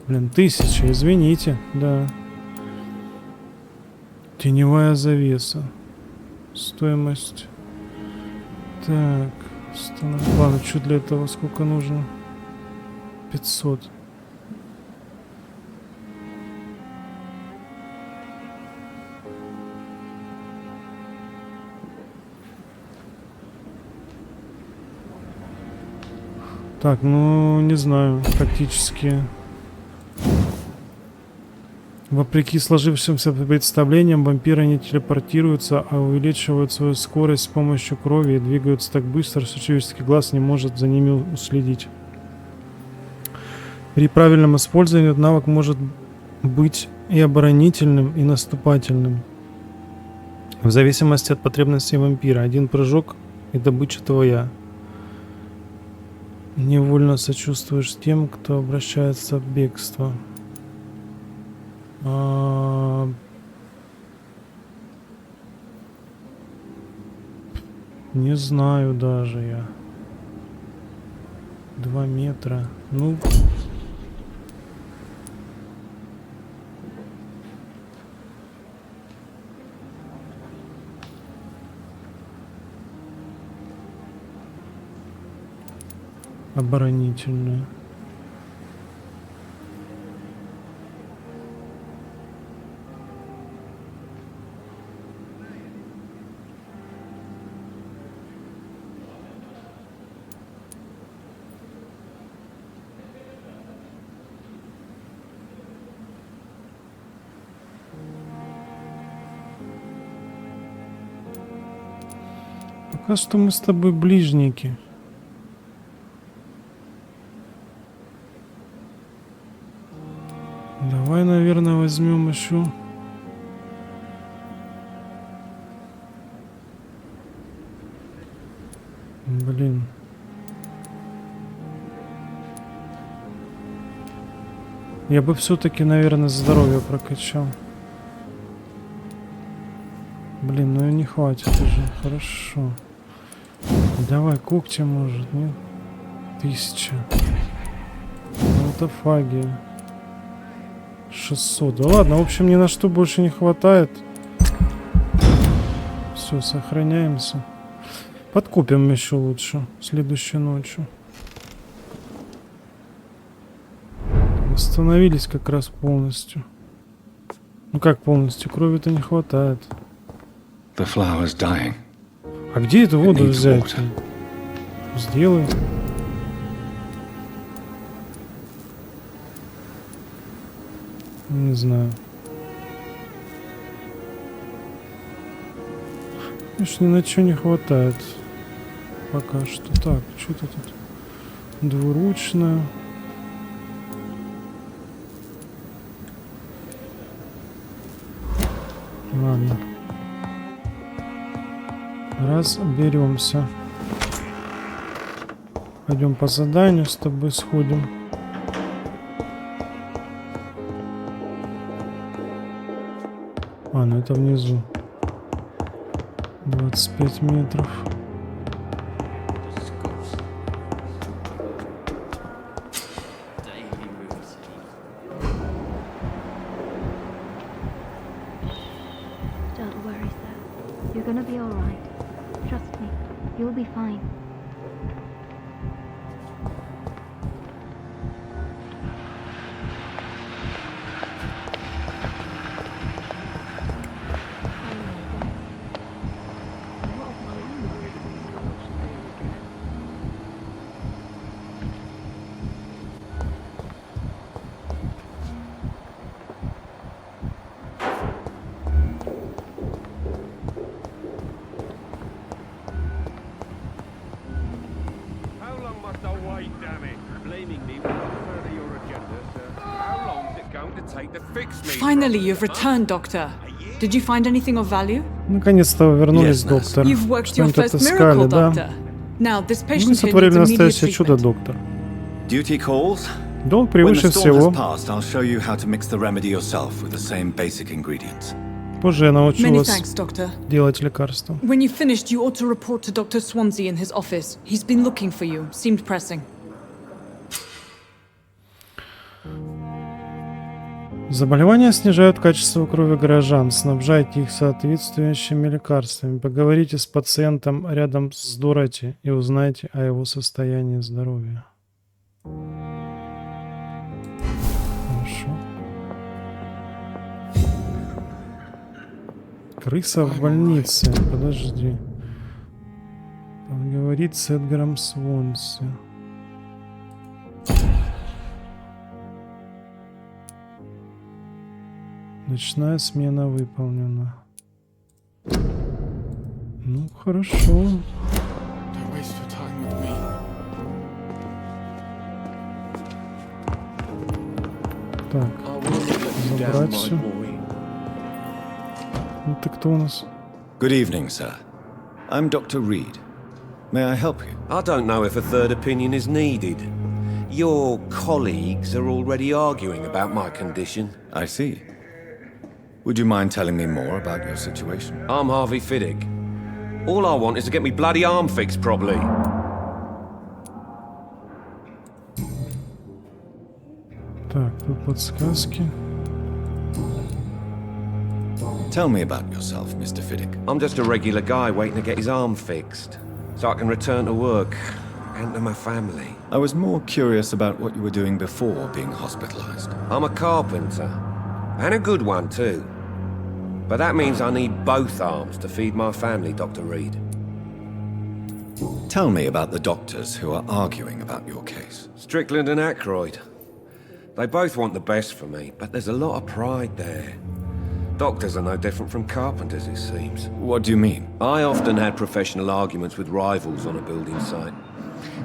Блин, 1000, извините, да. Теневая завеса. Стоимость. Так. Ладно, что для этого сколько нужно? 500. Так, ну не знаю, практически. Вопреки сложившимся представлениям, вампиры не телепортируются, а увеличивают свою скорость с помощью крови и двигаются так быстро, что человеческий глаз не может за ними уследить. При правильном использовании этот навык может быть и оборонительным, и наступательным. В зависимости от потребностей вампира. Один прыжок и добыча твоя. Невольно сочувствуешь тем, кто обращается в бегство. Не знаю даже я. 2 метра. Ну. Оборонительная. Пока что мы с тобой ближники. Давай, наверное, возьмем еще. Блин. Я бы все-таки, наверное, здоровье прокачал. Блин, ну и не хватит уже. Хорошо. Давай, когти, может, нет? 1000. Аутофагия. 600. Да ладно, в общем, ни на что больше не хватает. Все, сохраняемся. Подкупим еще лучше следующей ночью. Восстановились как раз полностью. Ну как полностью? Крови-то не хватает. The flower's dying. А где эту воду It needs взять? water. Сделай. Не знаю. Конечно, ни на что не хватает. Пока что. Так, что-то тут двуручное. Ладно. Разберемся. Пойдем по заданию, с тобой сходим. Ну это внизу. 25 метров. Don't worry, sir. You're gonna be all right. Trust me, you'll be fine. Finally, you've returned, Doctor. Did you find anything of value? Наконец-то вы вернулись, доктор. You've worked your Что-нибудь first отыскали, miracle, да? Doctor. Now, this Вы patient here сотворили needs immediate настоящее чудо, treatment. доктор. Duty calls. Долг When превыше the storm всего. has passed, I'll show you how to mix the remedy yourself with the same basic ingredients. Позже я научу Many вас thanks, Doctor. делать лекарства. When you've finished, you ought to report to Dr. Swansea in his office. He's been looking for you. Seemed pressing. Заболевания снижают качество крови горожан. Снабжайте их соответствующими лекарствами. Поговорите с пациентом рядом с Дороти и узнайте о его состоянии здоровья. Хорошо. Крыса в больнице. Подожди. Поговорить с Эдгаром Свонси. Ночная смена выполнена. Ну, хорошо. Don't waste your time with me. Так, I won't let you down, забрать my все. boy. Ну, ты кто у нас? Good evening, sir. I'm Dr. Reid. May I help you? I don't know if a third opinion is needed. Your colleagues are already arguing about my condition. I see. Would you mind telling me more about your situation? I'm Harvey Fiddick. All I want is to get me bloody arm fixed properly. Так, тут подсказки. Tell me about yourself, Mr. Fiddick. I'm just a regular guy waiting to get his arm fixed, so I can return to work and to my family. I was more curious about what you were doing before being hospitalized. I'm a carpenter, and a good one too. But that means I need both arms to feed my family, Dr. Reid. Tell me about the doctors who are arguing about your case. Strickland and Aykroyd. They both want the best for me, but there's a lot of pride there. Doctors are no different from carpenters, it seems. What do you mean? I often had professional arguments with rivals on a building site.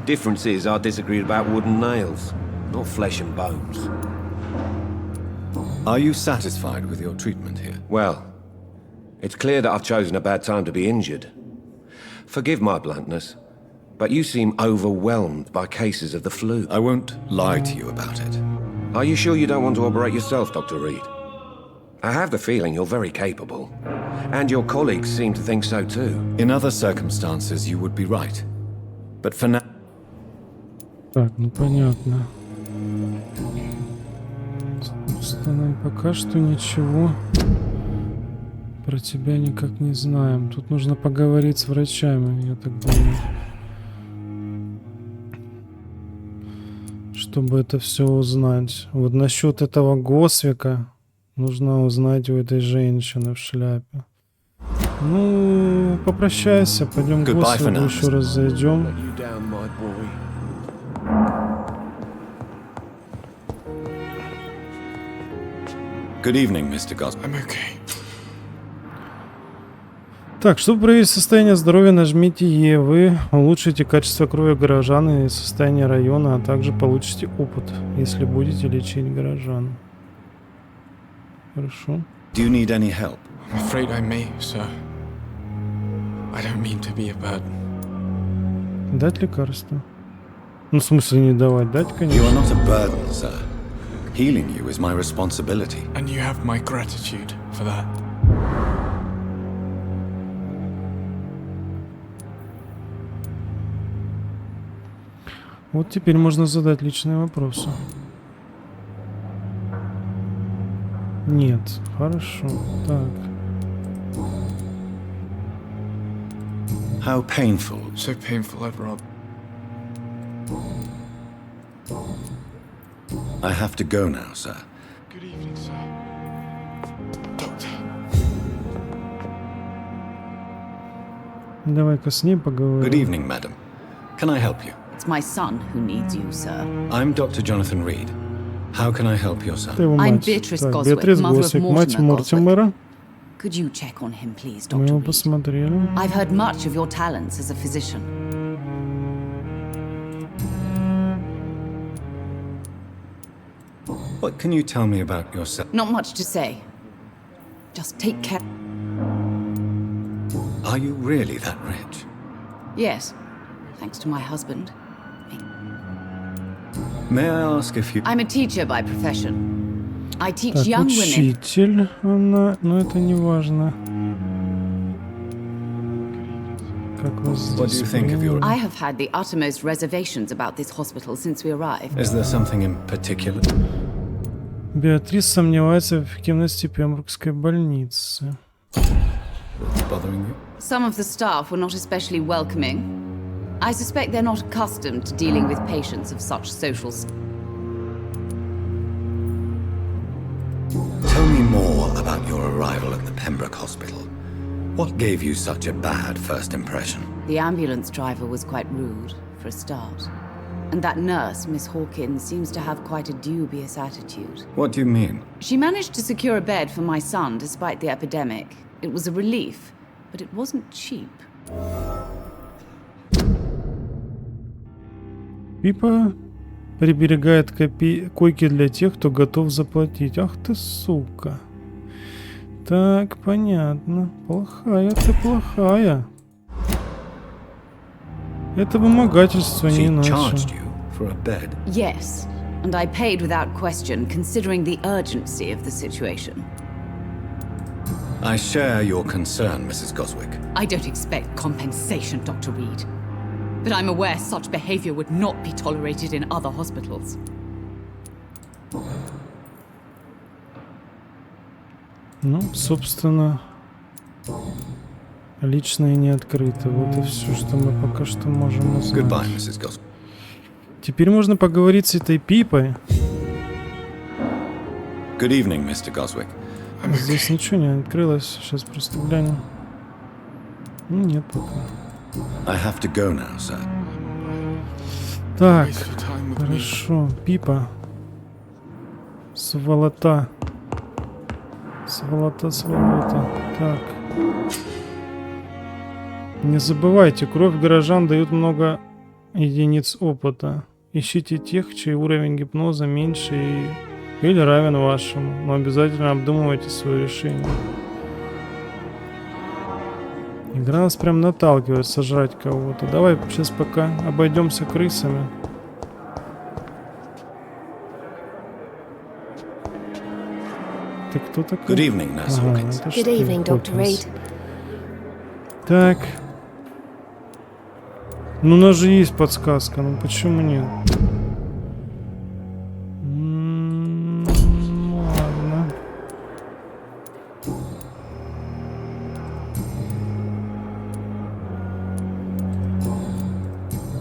Difference is I disagreed about wooden nails, not flesh and bones. Are you satisfied with your treatment here? Well, it's clear that I've chosen a bad time to be injured. Forgive my bluntness, but you seem overwhelmed by cases of the flu. I won't lie to you about it. Are you sure you don't want to operate yourself, Dr. Reid? I have the feeling you're very capable. And your colleagues seem to think so too. In other circumstances, you would be right. But for now... Так, ну понятно. Собственно, пока что ничего про тебя никак не знаем. Тут нужно поговорить с врачами, я так думаю. Чтобы это все узнать. Вот насчет этого Госвика нужно узнать у этой женщины в шляпе. Ну, попрощайся, пойдем к Госвику еще раз зайдем. Good evening, Mr. Gosling. I'm okay. Так, чтобы проверить состояние здоровья, нажмите Е. Вы улучшите качество крови горожан и состояние района, а также получите опыт, если будете лечить горожан. Хорошо. Do you need any help? I'm afraid I may, sir. I don't mean to be a burden. Дать лекарство. Ну, в смысле не давать, дать, конечно. You are not a burden, sir. Healing you is my responsibility. And you have my gratitude for that. Вот теперь можно задать личные вопросы. Нет, хорошо. Так. How painful. So painful, I'd rather. I have to go now, sir. Good evening, sir. Doctor. Давай-ка с ней поговорим. Good evening, madam. Can I help you? It's my son who needs you, sir. I'm Dr. Jonathan Reid. How can I help your son? Это его I'm мать. Beatrice Так, Goswick, Беатрис mother of Госвик, мать Mortimer Мортимера. Could you check on him, please, Мы Dr. его Reid? посмотрели. I've heard much of your talents as a physician. What can you tell me about yourself? Not much to say. Just take care. Are you really that rich? Yes, thanks to my husband. May I ask if you... I'm a teacher by profession. I teach Так, young women. учитель она, но это не важно. Как вас What do you think of your... I have had the uttermost reservations about this hospital since we arrived. Is there something in particular? Беатрис сомневается в эффективности Пембрукской больницы. That's bothering you? Some of the staff were not especially welcoming. I suspect they're not accustomed to dealing with patients of such social... Tell me more about your arrival at the Pembroke Hospital. What gave you such a bad first impression? The ambulance driver was quite rude, for a start. And that nurse, Miss Hawkins, seems to have quite a dubious attitude. What do you mean? She managed to secure a bed for my son despite the epidemic. It was a relief, but it wasn't cheap. Пипа приберегает койки для тех, кто готов заплатить. Ах ты, сука. Так, понятно. Плохая ты, плохая. Это вымогательство, не иначе. Yes, and I paid without question, considering the urgency of the situation. I share your concern, Mrs. Goswick. I don't expect compensation, Dr. Reed. But I'm aware such behavior would not be tolerated in other hospitals. Ну, собственно, личное не открыто. Вот и все, что мы пока что можем узнать. Goodbye, Mrs. Goswick. Теперь можно поговорить с этой Пипой. Good evening, Mr. Goswick. Здесь ничего не открылось. Сейчас просто глянем. Нет пока. I have to go now, sir. Так, хорошо. Пипа. Сволота. Сволота. Так. Не забывайте, кровь горожан дает много единиц опыта. Ищите тех, чей уровень гипноза меньше или равен вашему, но обязательно обдумывайте свое решение. Игра нас прям наталкивает сожрать кого-то. Давай сейчас пока обойдемся крысами. Ты кто такой? Good evening, Nurse Hawkins. Good evening, Dr. Reid. Так. Ну, у нас же есть подсказка, ну почему нет? Ладно.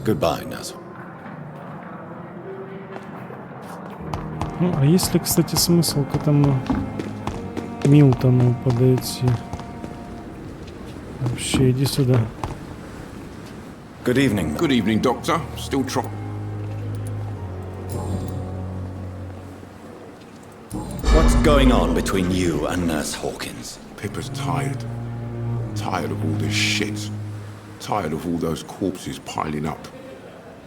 Goodbye, Nurse. Ну, а есть ли, кстати, смысл к этому Милтону подойти? Вообще, иди сюда. Good evening. Good evening, Doctor. Still trying. What's going on between you and Nurse Hawkins? Pippa's tired. Tired of all this shit. Tired of all those corpses piling up.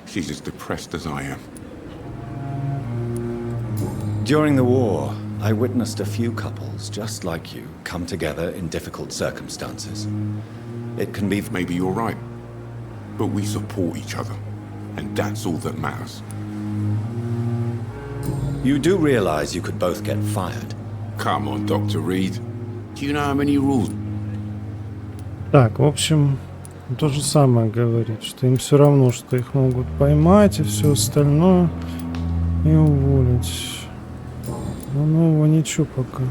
She's as depressed as I am. During the war, I witnessed a few couples just like you come together in difficult circumstances. It can be... Maybe you're right. But we support each other. And that's all that matters. You do realize you could both get fired? Come on, Dr. Reed. Do you know how many rules? Так, в общем, то же самое говорит, что им все равно, что их могут поймать и все остальное и уволить. Ну, нового ничего пока.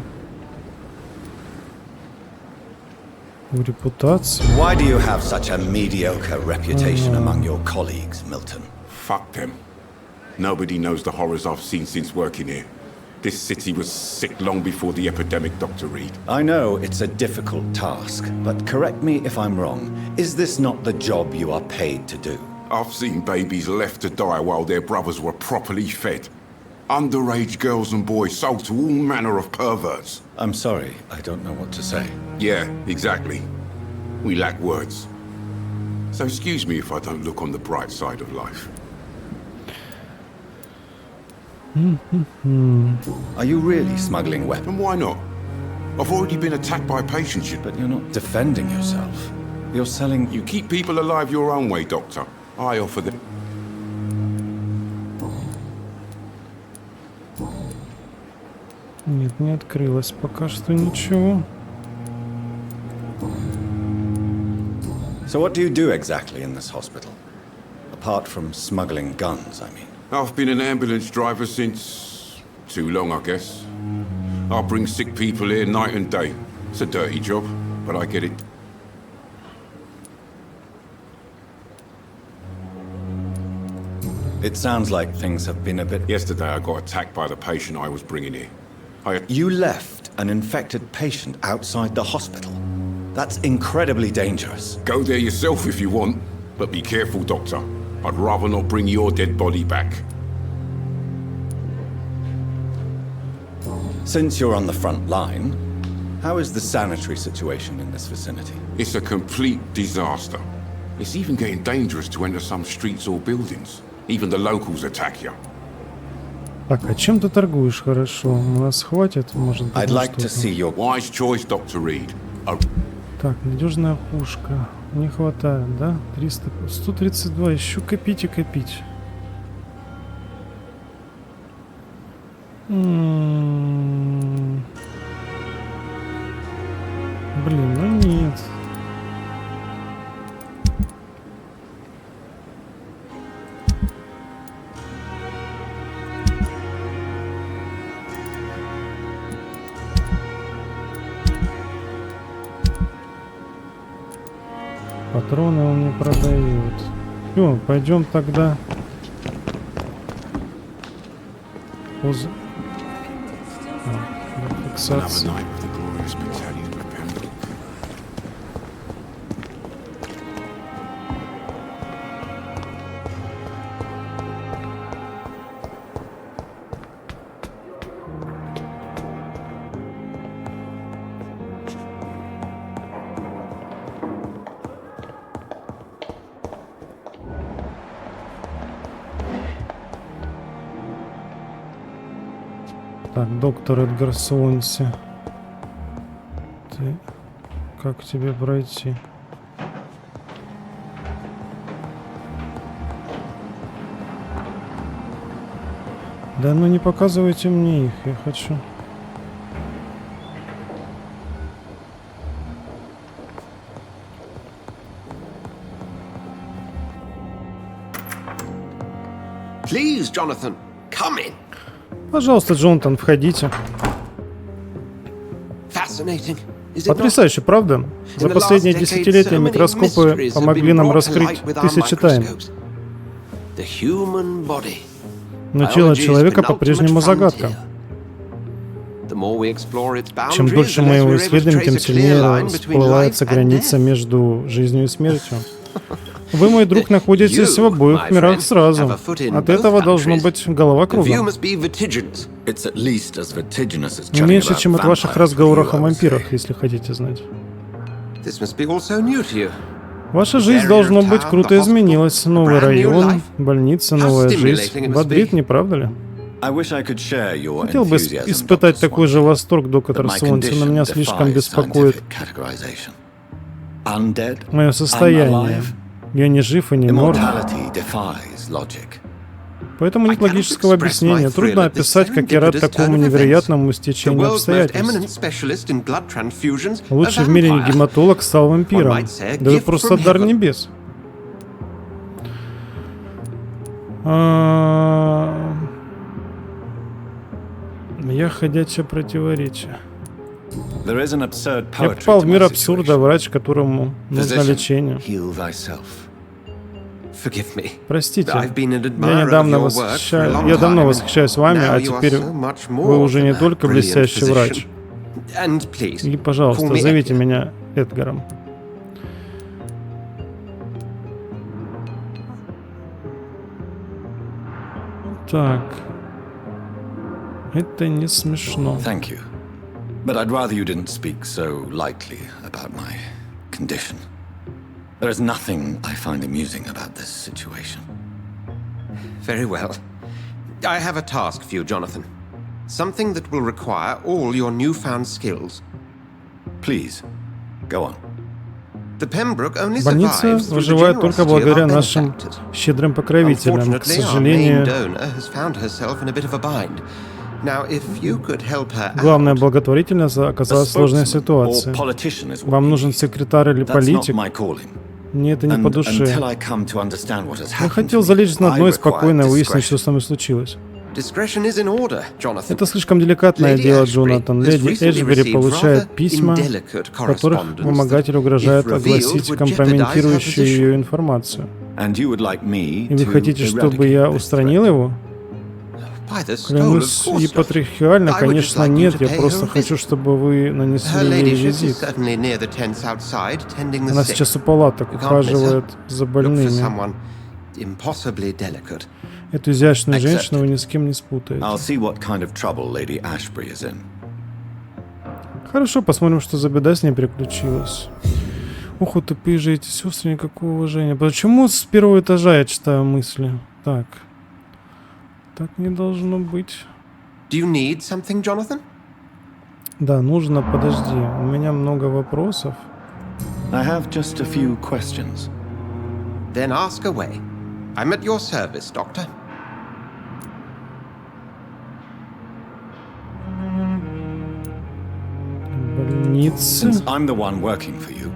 Репутация. Why do you have such a mediocre reputation among your colleagues, Milton? Fuck them. Nobody knows the horrors I've seen since working here. This city was sick long before the epidemic, Dr. Reed. I know it's a difficult task, but correct me if I'm wrong. Is this not the job you are paid to do? I've seen babies left to die while their brothers were properly fed. Underage girls and boys sold to all manner of perverts. I'm sorry, I don't know what to say. Yeah, exactly. We lack words. So excuse me if I don't look on the bright side of life. Are you really smuggling weapons? And why not? I've already been attacked by patients. But you're not defending yourself. You're selling... You keep people alive your own way, Doctor. I offer them... Нет, не открылось пока что ничего. So what do you do exactly in this hospital? Apart from smuggling guns, I mean. I've been an ambulance driver since... too long, I guess. I bring sick people here night and day. It's a dirty job, but I get it. It sounds like things have been a bit... Yesterday I got attacked by the patient I was bringing here. You left an infected patient outside the hospital? That's incredibly dangerous. Go there yourself if you want, but be careful, Doctor. I'd rather not bring your dead body back. Since you're on the front line, how is the sanitary situation in this vicinity? It's a complete disaster. It's even getting dangerous to enter some streets or buildings. Even the locals attack you. Так, а чем ты торгуешь хорошо? У нас хватит, может быть, I'd на like to see что-то. your... Wise choice, Dr. Reed. Так, надежная пушка. Не хватает, да? 300, 132. Еще копить и копить. Блин, ну нет. Патроны он не продает. Все, пойдем тогда. Фиксация. Так, доктор Эдгар Суонси. Ты... Как тебе пройти? Да ну не показывайте мне их, я хочу. Please, Jonathan, come in. Пожалуйста, Джонатан, входите. Потрясающе, правда? За последние десятилетия микроскопы помогли нам раскрыть тысячи тайн. Но тело человека по-прежнему загадка. Чем дольше мы его исследуем, тем сильнее расплывается граница между жизнью и смертью. Вы, мой друг, находитесь в обоих мирах сразу. От этого должно быть голова кругом. Не меньше, чем от ваших разговоров о вампирах, если хотите знать. Ваша жизнь, должно быть, круто изменилась. Новый район, больница, новая жизнь. Бодрит, не правда ли? Хотел бы испытать такой же восторг, доктор Суонси, но меня слишком беспокоит мое состояние. Я не жив и не мертв. Поэтому нет логического объяснения. Трудно описать, как я рад такому невероятному стечению обстоятельств. Лучший в мире гематолог стал вампиром. Да вы просто дар небес. Я ходячее противоречие. Я попал в мир абсурда, врач, которому нужно лечение. Простите, я давно восхищаюсь вами, а теперь вы уже не только блестящий врач. И, пожалуйста, зовите меня Эдгаром. Так. Это не смешно. But I'd rather you didn't speak so lightly about my condition. There is nothing I find amusing about this situation. Very well. I have a task for you, Jonathan. Something that will require all your newfound skills. Please, go on. The Pembroke only Больница survives through the выживает только generosity of благодаря our нашим benefactors. щедрым покровителям. К Unfortunately, our main сожалению, donor has found herself in a bit of a bind. Now, if you could help her главная out... благотворительница оказалась в сложной ситуации. Вам нужен секретарь или политик? Мне это не по душе. Я хотел залечь на дно и спокойно выяснить, что со мной случилось. Это слишком деликатное дело, Джонатан. Леди Эшбери получает письма, в которых вымогатель угрожает огласить компрометирующую ее информацию. И вы хотите, чтобы я устранил его? Клянусь, епатриархально, конечно, нет. Я просто хочу, чтобы вы нанесли ей визит. Она сейчас у палаток ухаживает за больными. Эту изящную женщину вы ни с кем не спутаете. Хорошо, посмотрим, что за беда с ней приключилась. Ух, вы тупые же эти сестры, никакого уважения. Почему с первого этажа я читаю мысли? Так. Так не должно быть. Do you need something, Jonathan? Да, нужно, подожди. У меня много вопросов. I have just a few questions. Then ask away. I'm at your service, Doctor. Больница. Since I'm the one working for you,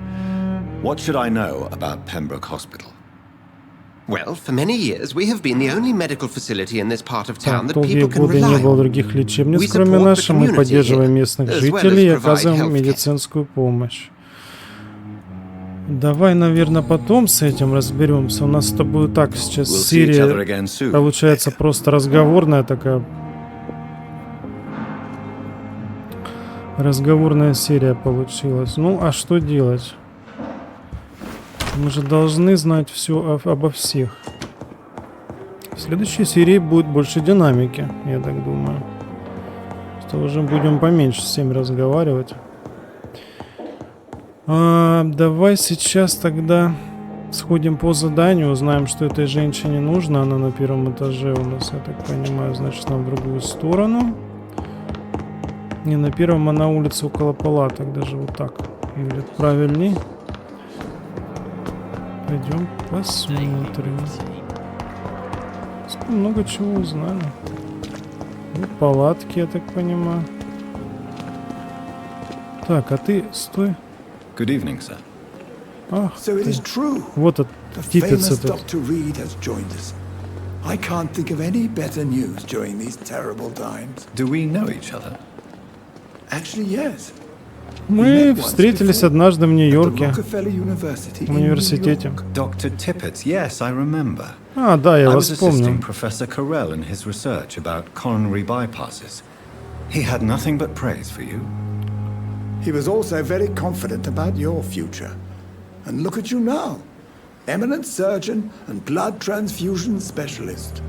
what should I know about Pembroke Hospital? Well, for many years we have been the only medical facility in this part of town that Долгие people can годы rely не было on. других лечебниц, кроме нашей. Мы поддерживаем местных жителей и оказываем медицинскую помощь. Давай, наверное, потом с этим разберемся. У нас с тобой так сейчас серия получается просто разговорная такая. Разговорная серия получилась. Ну, а что делать? Мы же должны знать все обо всех. В следующей серии будет больше динамики, я так думаю. Что уже будем поменьше с всеми разговаривать. Давай сейчас тогда сходим по заданию, узнаем, что этой женщине нужно. Она на первом этаже у нас, я так понимаю, значит, нам в другую сторону. Не на первом, а на улице около палаток, даже вот так будет правильней. Пойдем посмотрим. Много чего узнали. Ну, палатки, я так понимаю. Так, а ты стой. Good evening, sir. Ах, So it is true. Вот птица тут. Dr. Reid has joined us. I can't think of any better news during these terrible times. Do we know each other? Actually, yes. Мы встретились однажды в Нью-Йорке, в университете. Dr. Tippett, yes, I remember. А, да, я вас помню. I was assisting Professor Carell in his research about coronary bypasses. He had nothing but praise for you. He was also very confident about your future. And look at you now. Eminent surgeon and blood transfusion specialist.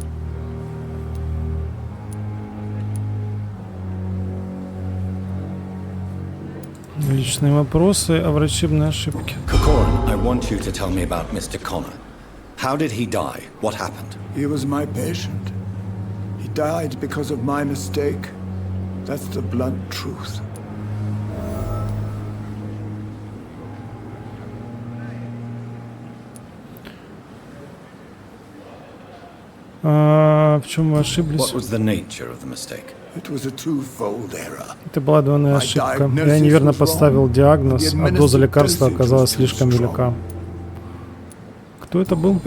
Личные вопросы о врачебной ошибке. Corcoran, I want you to tell me about Mr. Connor. How did he die? What happened? He was my patient. He died because of my mistake. That's the blunt truth. В чем вы ошиблись? What was the nature of the mistake? It was a twofold error. Это была двойная ошибка. Я неверно поставил диагноз, а доза лекарства оказалась слишком велика. Кто это был?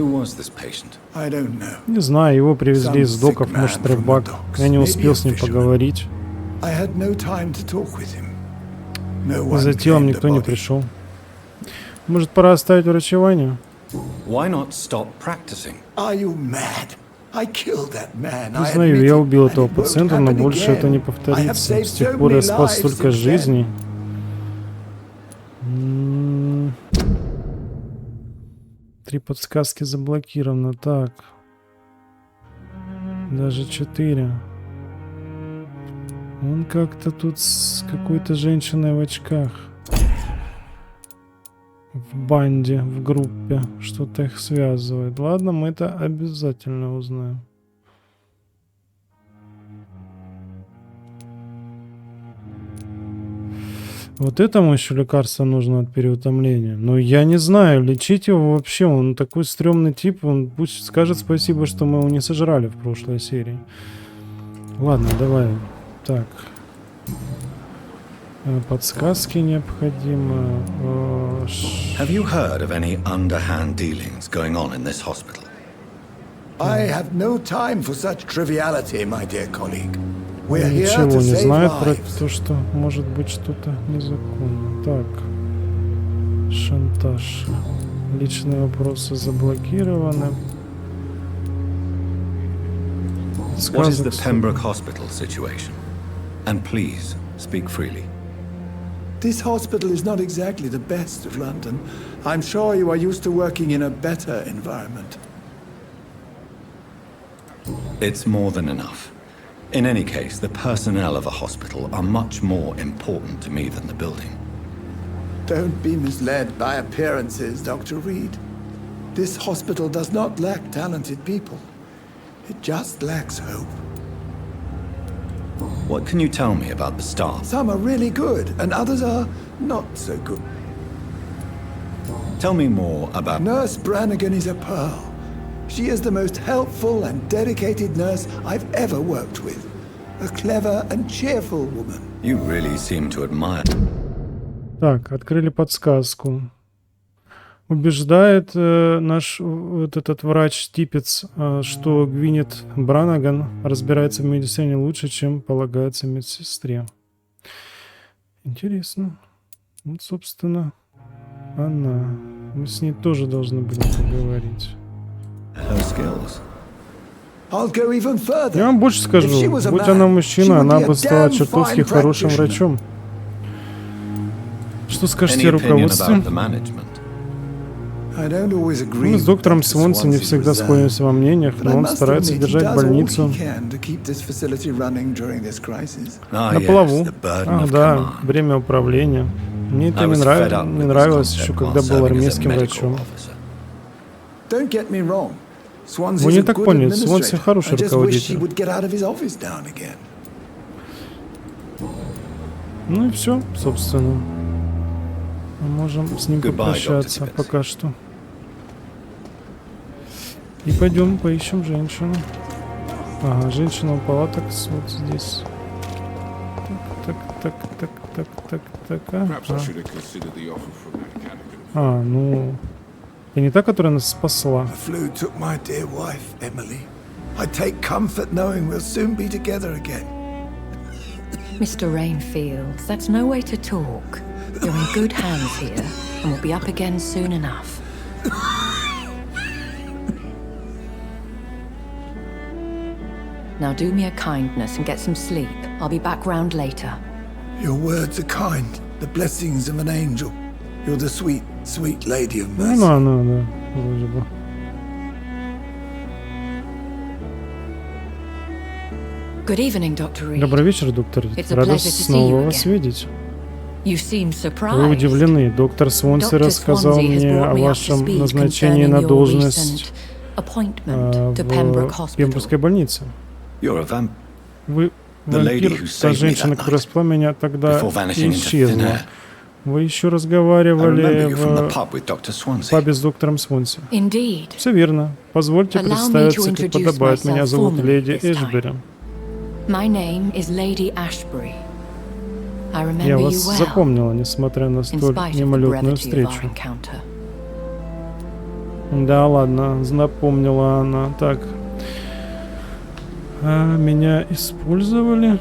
Не знаю, его привезли из доков, может, рыбак. Я не успел с ним поговорить. За телом никто не пришел. Может, пора оставить врачевание? Why not stop practicing? Are you mad? I killed that man. Признаю, я убил этого пациента, но больше это не повторится. С тех пор я спас столько жизней. Три подсказки заблокировано. Так. Даже 4. Он как-то тут с какой-то женщиной в очках. В банде, в группе. Что-то их связывает. Ладно, мы это обязательно узнаем. Вот этому еще лекарство нужно от переутомления. Но я не знаю, лечить его вообще. Он такой стрёмный тип. Он пусть скажет спасибо, что мы его не сожрали в прошлой серии. Ладно, давай. Так. Подсказки необходимы. Have you heard of any underhand dealings going on in this hospital? I have no time for such triviality, my dear colleague. We're here Ничего to не save знает про lives. то, что может быть что-то незаконно. Так. Шантаж. Личные вопросы заблокированы. What is the Pembroke Hospital situation? And please, speak freely. This hospital is not exactly the best of London. I'm sure you are used to working in a better environment. It's more than enough. In any case, the personnel of a hospital are much more important to me than the building. Don't be misled by appearances, Dr. Reid. This hospital does not lack talented people. It just lacks hope. What can you tell me about the staff? Some are really good, and others are not so good. Tell me more about... Nurse Brannigan is a pearl. She is the most helpful and dedicated nurse I've ever worked with. A clever and cheerful woman. You really seem to admire... Так, открыли подсказку. Убеждает наш вот этот врач-типец, что Гвинет Бранаган разбирается в медицине лучше, чем полагается медсестре. Интересно. Вот, собственно, она. Мы с ней тоже должны были поговорить. Я вам больше скажу. Будь она мужчина, она бы стала чертовски хорошим врачом. Что скажете о руководстве? Мы с доктором Свонси не всегда сходимся во мнениях, но он старается держать больницу на плаву. Ах, да, бремя управления. Мне это не нравилось еще, когда был армейским врачом. Вы не так поняли, Свонси хороший руководитель. Ну и все, собственно. Мы можем с ним попрощаться пока что. И пойдем поищем женщину. Ага, женщина упала так вот здесь. Так. Ну... И не та, которая нас спасла. Mr. Rainfield, that's no way to talk. You're in good hands here, and we'll be up again soon enough. Now do me a kindness and get some sleep. I'll be back round later. Your words are kind, the blessings of an angel. You're the sweet, sweet lady of mercy. Да, вроде бы. Good evening, Dr. Reid. Добрый вечер, доктор Рид. Рада снова вас видеть. You seem surprised. Вы удивлены. Доктор Свонси рассказал мне о вашем назначении на должность в Пемброкской больнице. Вы вампир, та женщина, которая спала меня тогда и исчезла. Вы еще разговаривали в пабе с доктором Свонси. Все верно. Позвольте представиться, как подобает. Меня зовут леди Эшбери. Я вас запомнила, несмотря на столь мимолетную встречу. Да, ладно, запомнила она. Так. Меня использовали.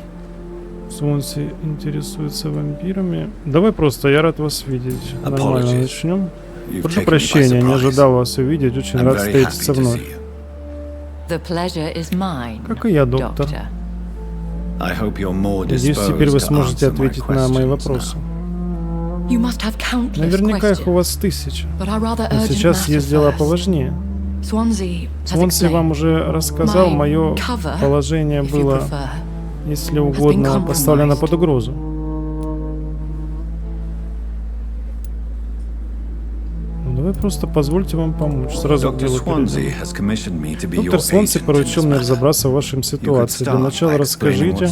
Свонси интересуется вампирами. Давай просто, я рад вас видеть. Нормально начнем. Прошу прощения, не ожидал вас увидеть. Очень рад встретиться вновь. Как и я, доктор. Надеюсь, теперь вы сможете ответить на мои вопросы. Наверняка их у вас тысячи. Но сейчас есть дела поважнее. Свонси вам уже рассказал, мое положение было, если угодно, поставлено под угрозу. Ну, давай просто позвольте вам помочь. Сразу к делу перейдем. Доктор Свонси поручил мне разобраться в вашей ситуации. Для начала расскажите,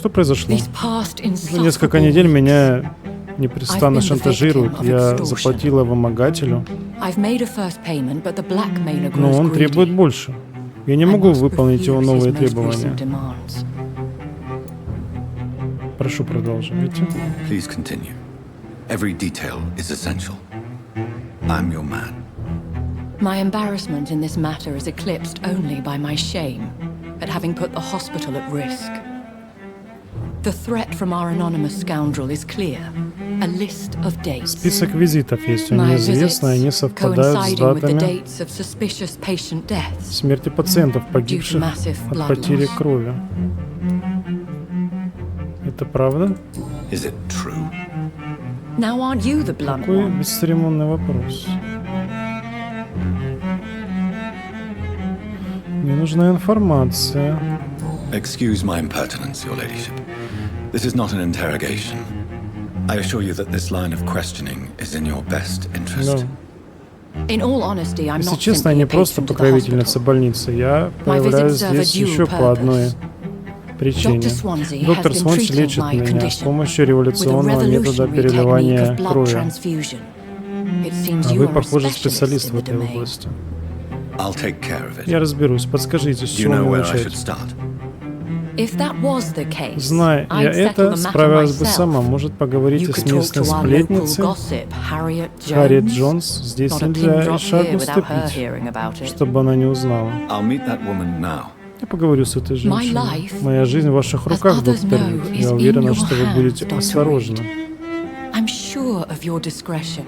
Что произошло? Уже несколько недель меня непрестанно шантажируют. Я заплатила вымогателю, но он требует больше. Я не могу выполнить его новые требования. Прошу, продолжайте. Please continue. Every detail is essential. I'm your man. My embarrassment in this matter is eclipsed only by my shame at having put the hospital at risk. The threat from our anonymous scoundrel is clear. A list of dates. Список визитов есть, он My неизвестно, они visits совпадают с coinciding with the датами dates of suspicious patient deaths. смерти пациентов, погибших от потери крови. Это правда? Is it true? Now aren't you the blunt Какой one? бесцеремонный вопрос. Мне нужна информация. Excuse my impertinence, your ladyship. This is not an interrogation. I assure you that this line of questioning is in your best interest. In all honesty, I'm Если not честно, я simply не a просто patron to the покровительница больницы. Я появляюсь здесь еще по одной причине. Доктор Свонси лечит меня с помощью революционного метода переливания крови. А вы, похоже, специалист в этой области. I'll take care of it. Я разберусь. Подскажите, с Do you чего know мне where I should начать? start? If that was the case, Зная я I'd settle это, the matter справилась бы myself. сама. Может, поговорите You с could talk местной to our local сплетницей? gossip, Harriet Харриет Jones. Джонс. Здесь Not a pin нельзя и drop шагу here without her ступить, hearing about it. чтобы она не узнала. I'll meet that woman now. Я поговорю с этой My женщиной. life, Моя жизнь в ваших as руках, others доктор know, Рид. is Я in уверена, your что вы hands, будете Dr. осторожны. I'm sure of your discretion,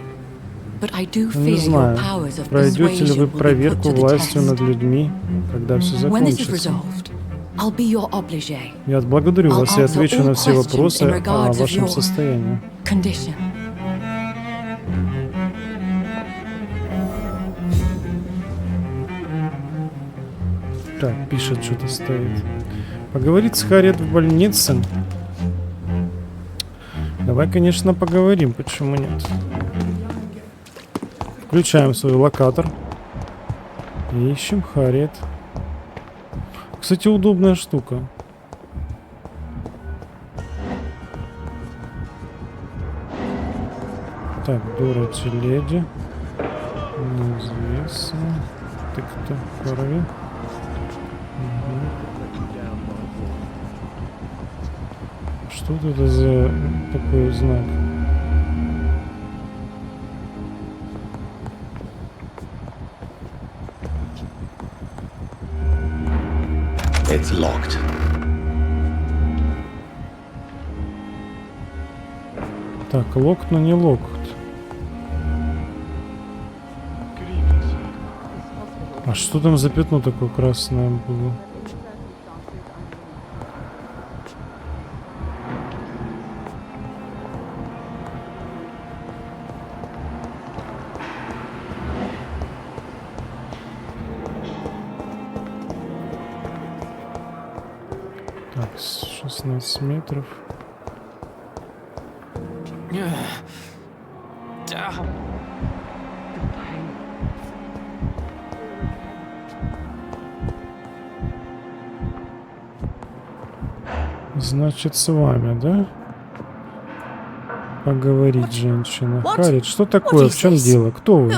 but I do Не fear your знаю, powers of пройдете ли persuasion вы will be put проверку to the властью test. над людьми, когда все When this is закончится. resolved, I'll be your obligé. Я отблагодарю I'll вас и answer отвечу all на все questions вопросы in о regards of вашем your состоянии. condition. Так, пишет, что-то стоит. Поговорить с Харриет в больнице? Давай, конечно, поговорим, почему нет. Включаем свой локатор. И ищем Харриет. Кстати, удобная штука. Так, Дороти леди. Неизвестно. Ты кто? Харви? Что это за такой знак? It's locked. Так, локт, но не локт. А что там за пятно такое красное было? Так, 16 метров. Значит, с вами, да? Поговорить, женщина. Харриет, что такое? В чем дело? Кто вы?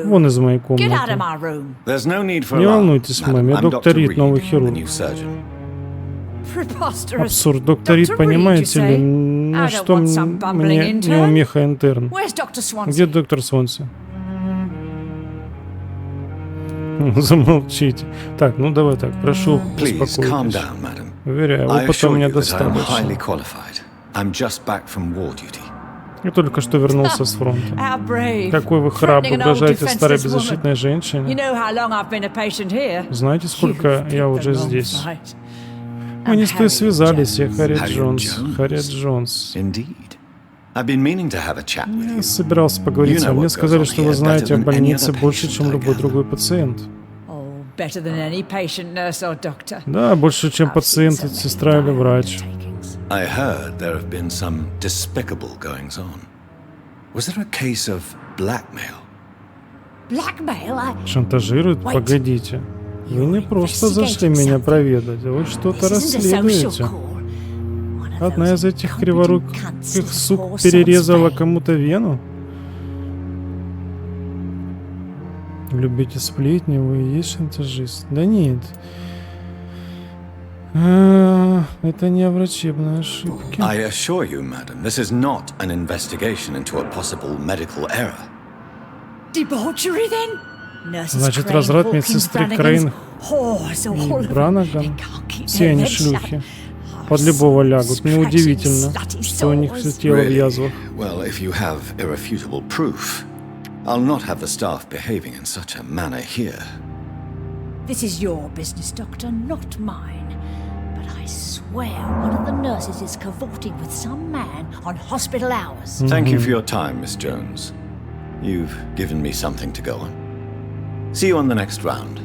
Вон из моей комнаты. There's no need for Не alarm, волнуйтесь, madam. мэм, я I'm доктор Dr. Рид, новый Reed, the хирург. new surgeon. Абсурд. Доктор Рид, понимаете ли, ну что мне неумеха интерн? Где доктор Свонси? Замолчите. Так, ну давай так, прошу, Please calm успокойтесь. down, madam. Уверяю, I опыта у assure меня you that I'm highly достаточно. qualified. I'm just back from war duty. Я только что вернулся с фронта. Какой вы храбрый, угрожаете старой беззащитной женщине. Знаете, сколько я уже здесь? Мы не с той связались, я Харриет Джонс. Харриет Джонс. I've been meaning to have a chat with you. Я собирался поговорить с вами. Мне сказали, что вы знаете о больнице больше, чем любой другой пациент. Да, больше, чем пациент, сестра или врач. I heard there have been some despicable goings on. Was there a case of blackmail? Шантажируют? Погодите. Вы не просто зашли меня проведать, а вы что-то расследуете. Одна из этих криворуких сук перерезала кому-то вену? Любите сплетни, вы и есть шантажист? Да нет. Это не врачебная ошибка. I assure you, madam, this is not an investigation into a possible medical error. Debauchery, then? Значит, разврат медсестры Крейн и Бранаган. Все они шлюхи. Под любого лягут. Неудивительно, что у них все тело в язвах. Well, if you have irrefutable proof, I'll not have the staff behaving in such a manner here. This is your business, Doctor, not mine. But I swear one of the nurses is cavorting with some man on hospital hours. Thank you for your time, Miss Jones. You've given me something to go on. See you on the next round.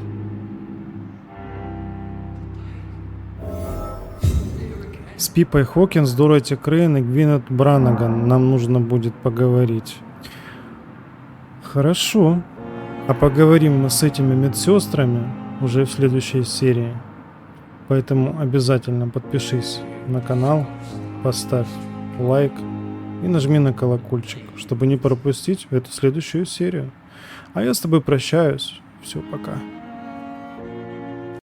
С Пипой Хокинс, Дороти Крейн и Гвинет Бранаган нам нужно будет поговорить. Хорошо. А поговорим мы с этими медсестрами уже в следующей серии. Поэтому обязательно подпишись на канал, поставь лайк и нажми на колокольчик, чтобы не пропустить эту следующую серию. А я с тобой прощаюсь. Все, пока.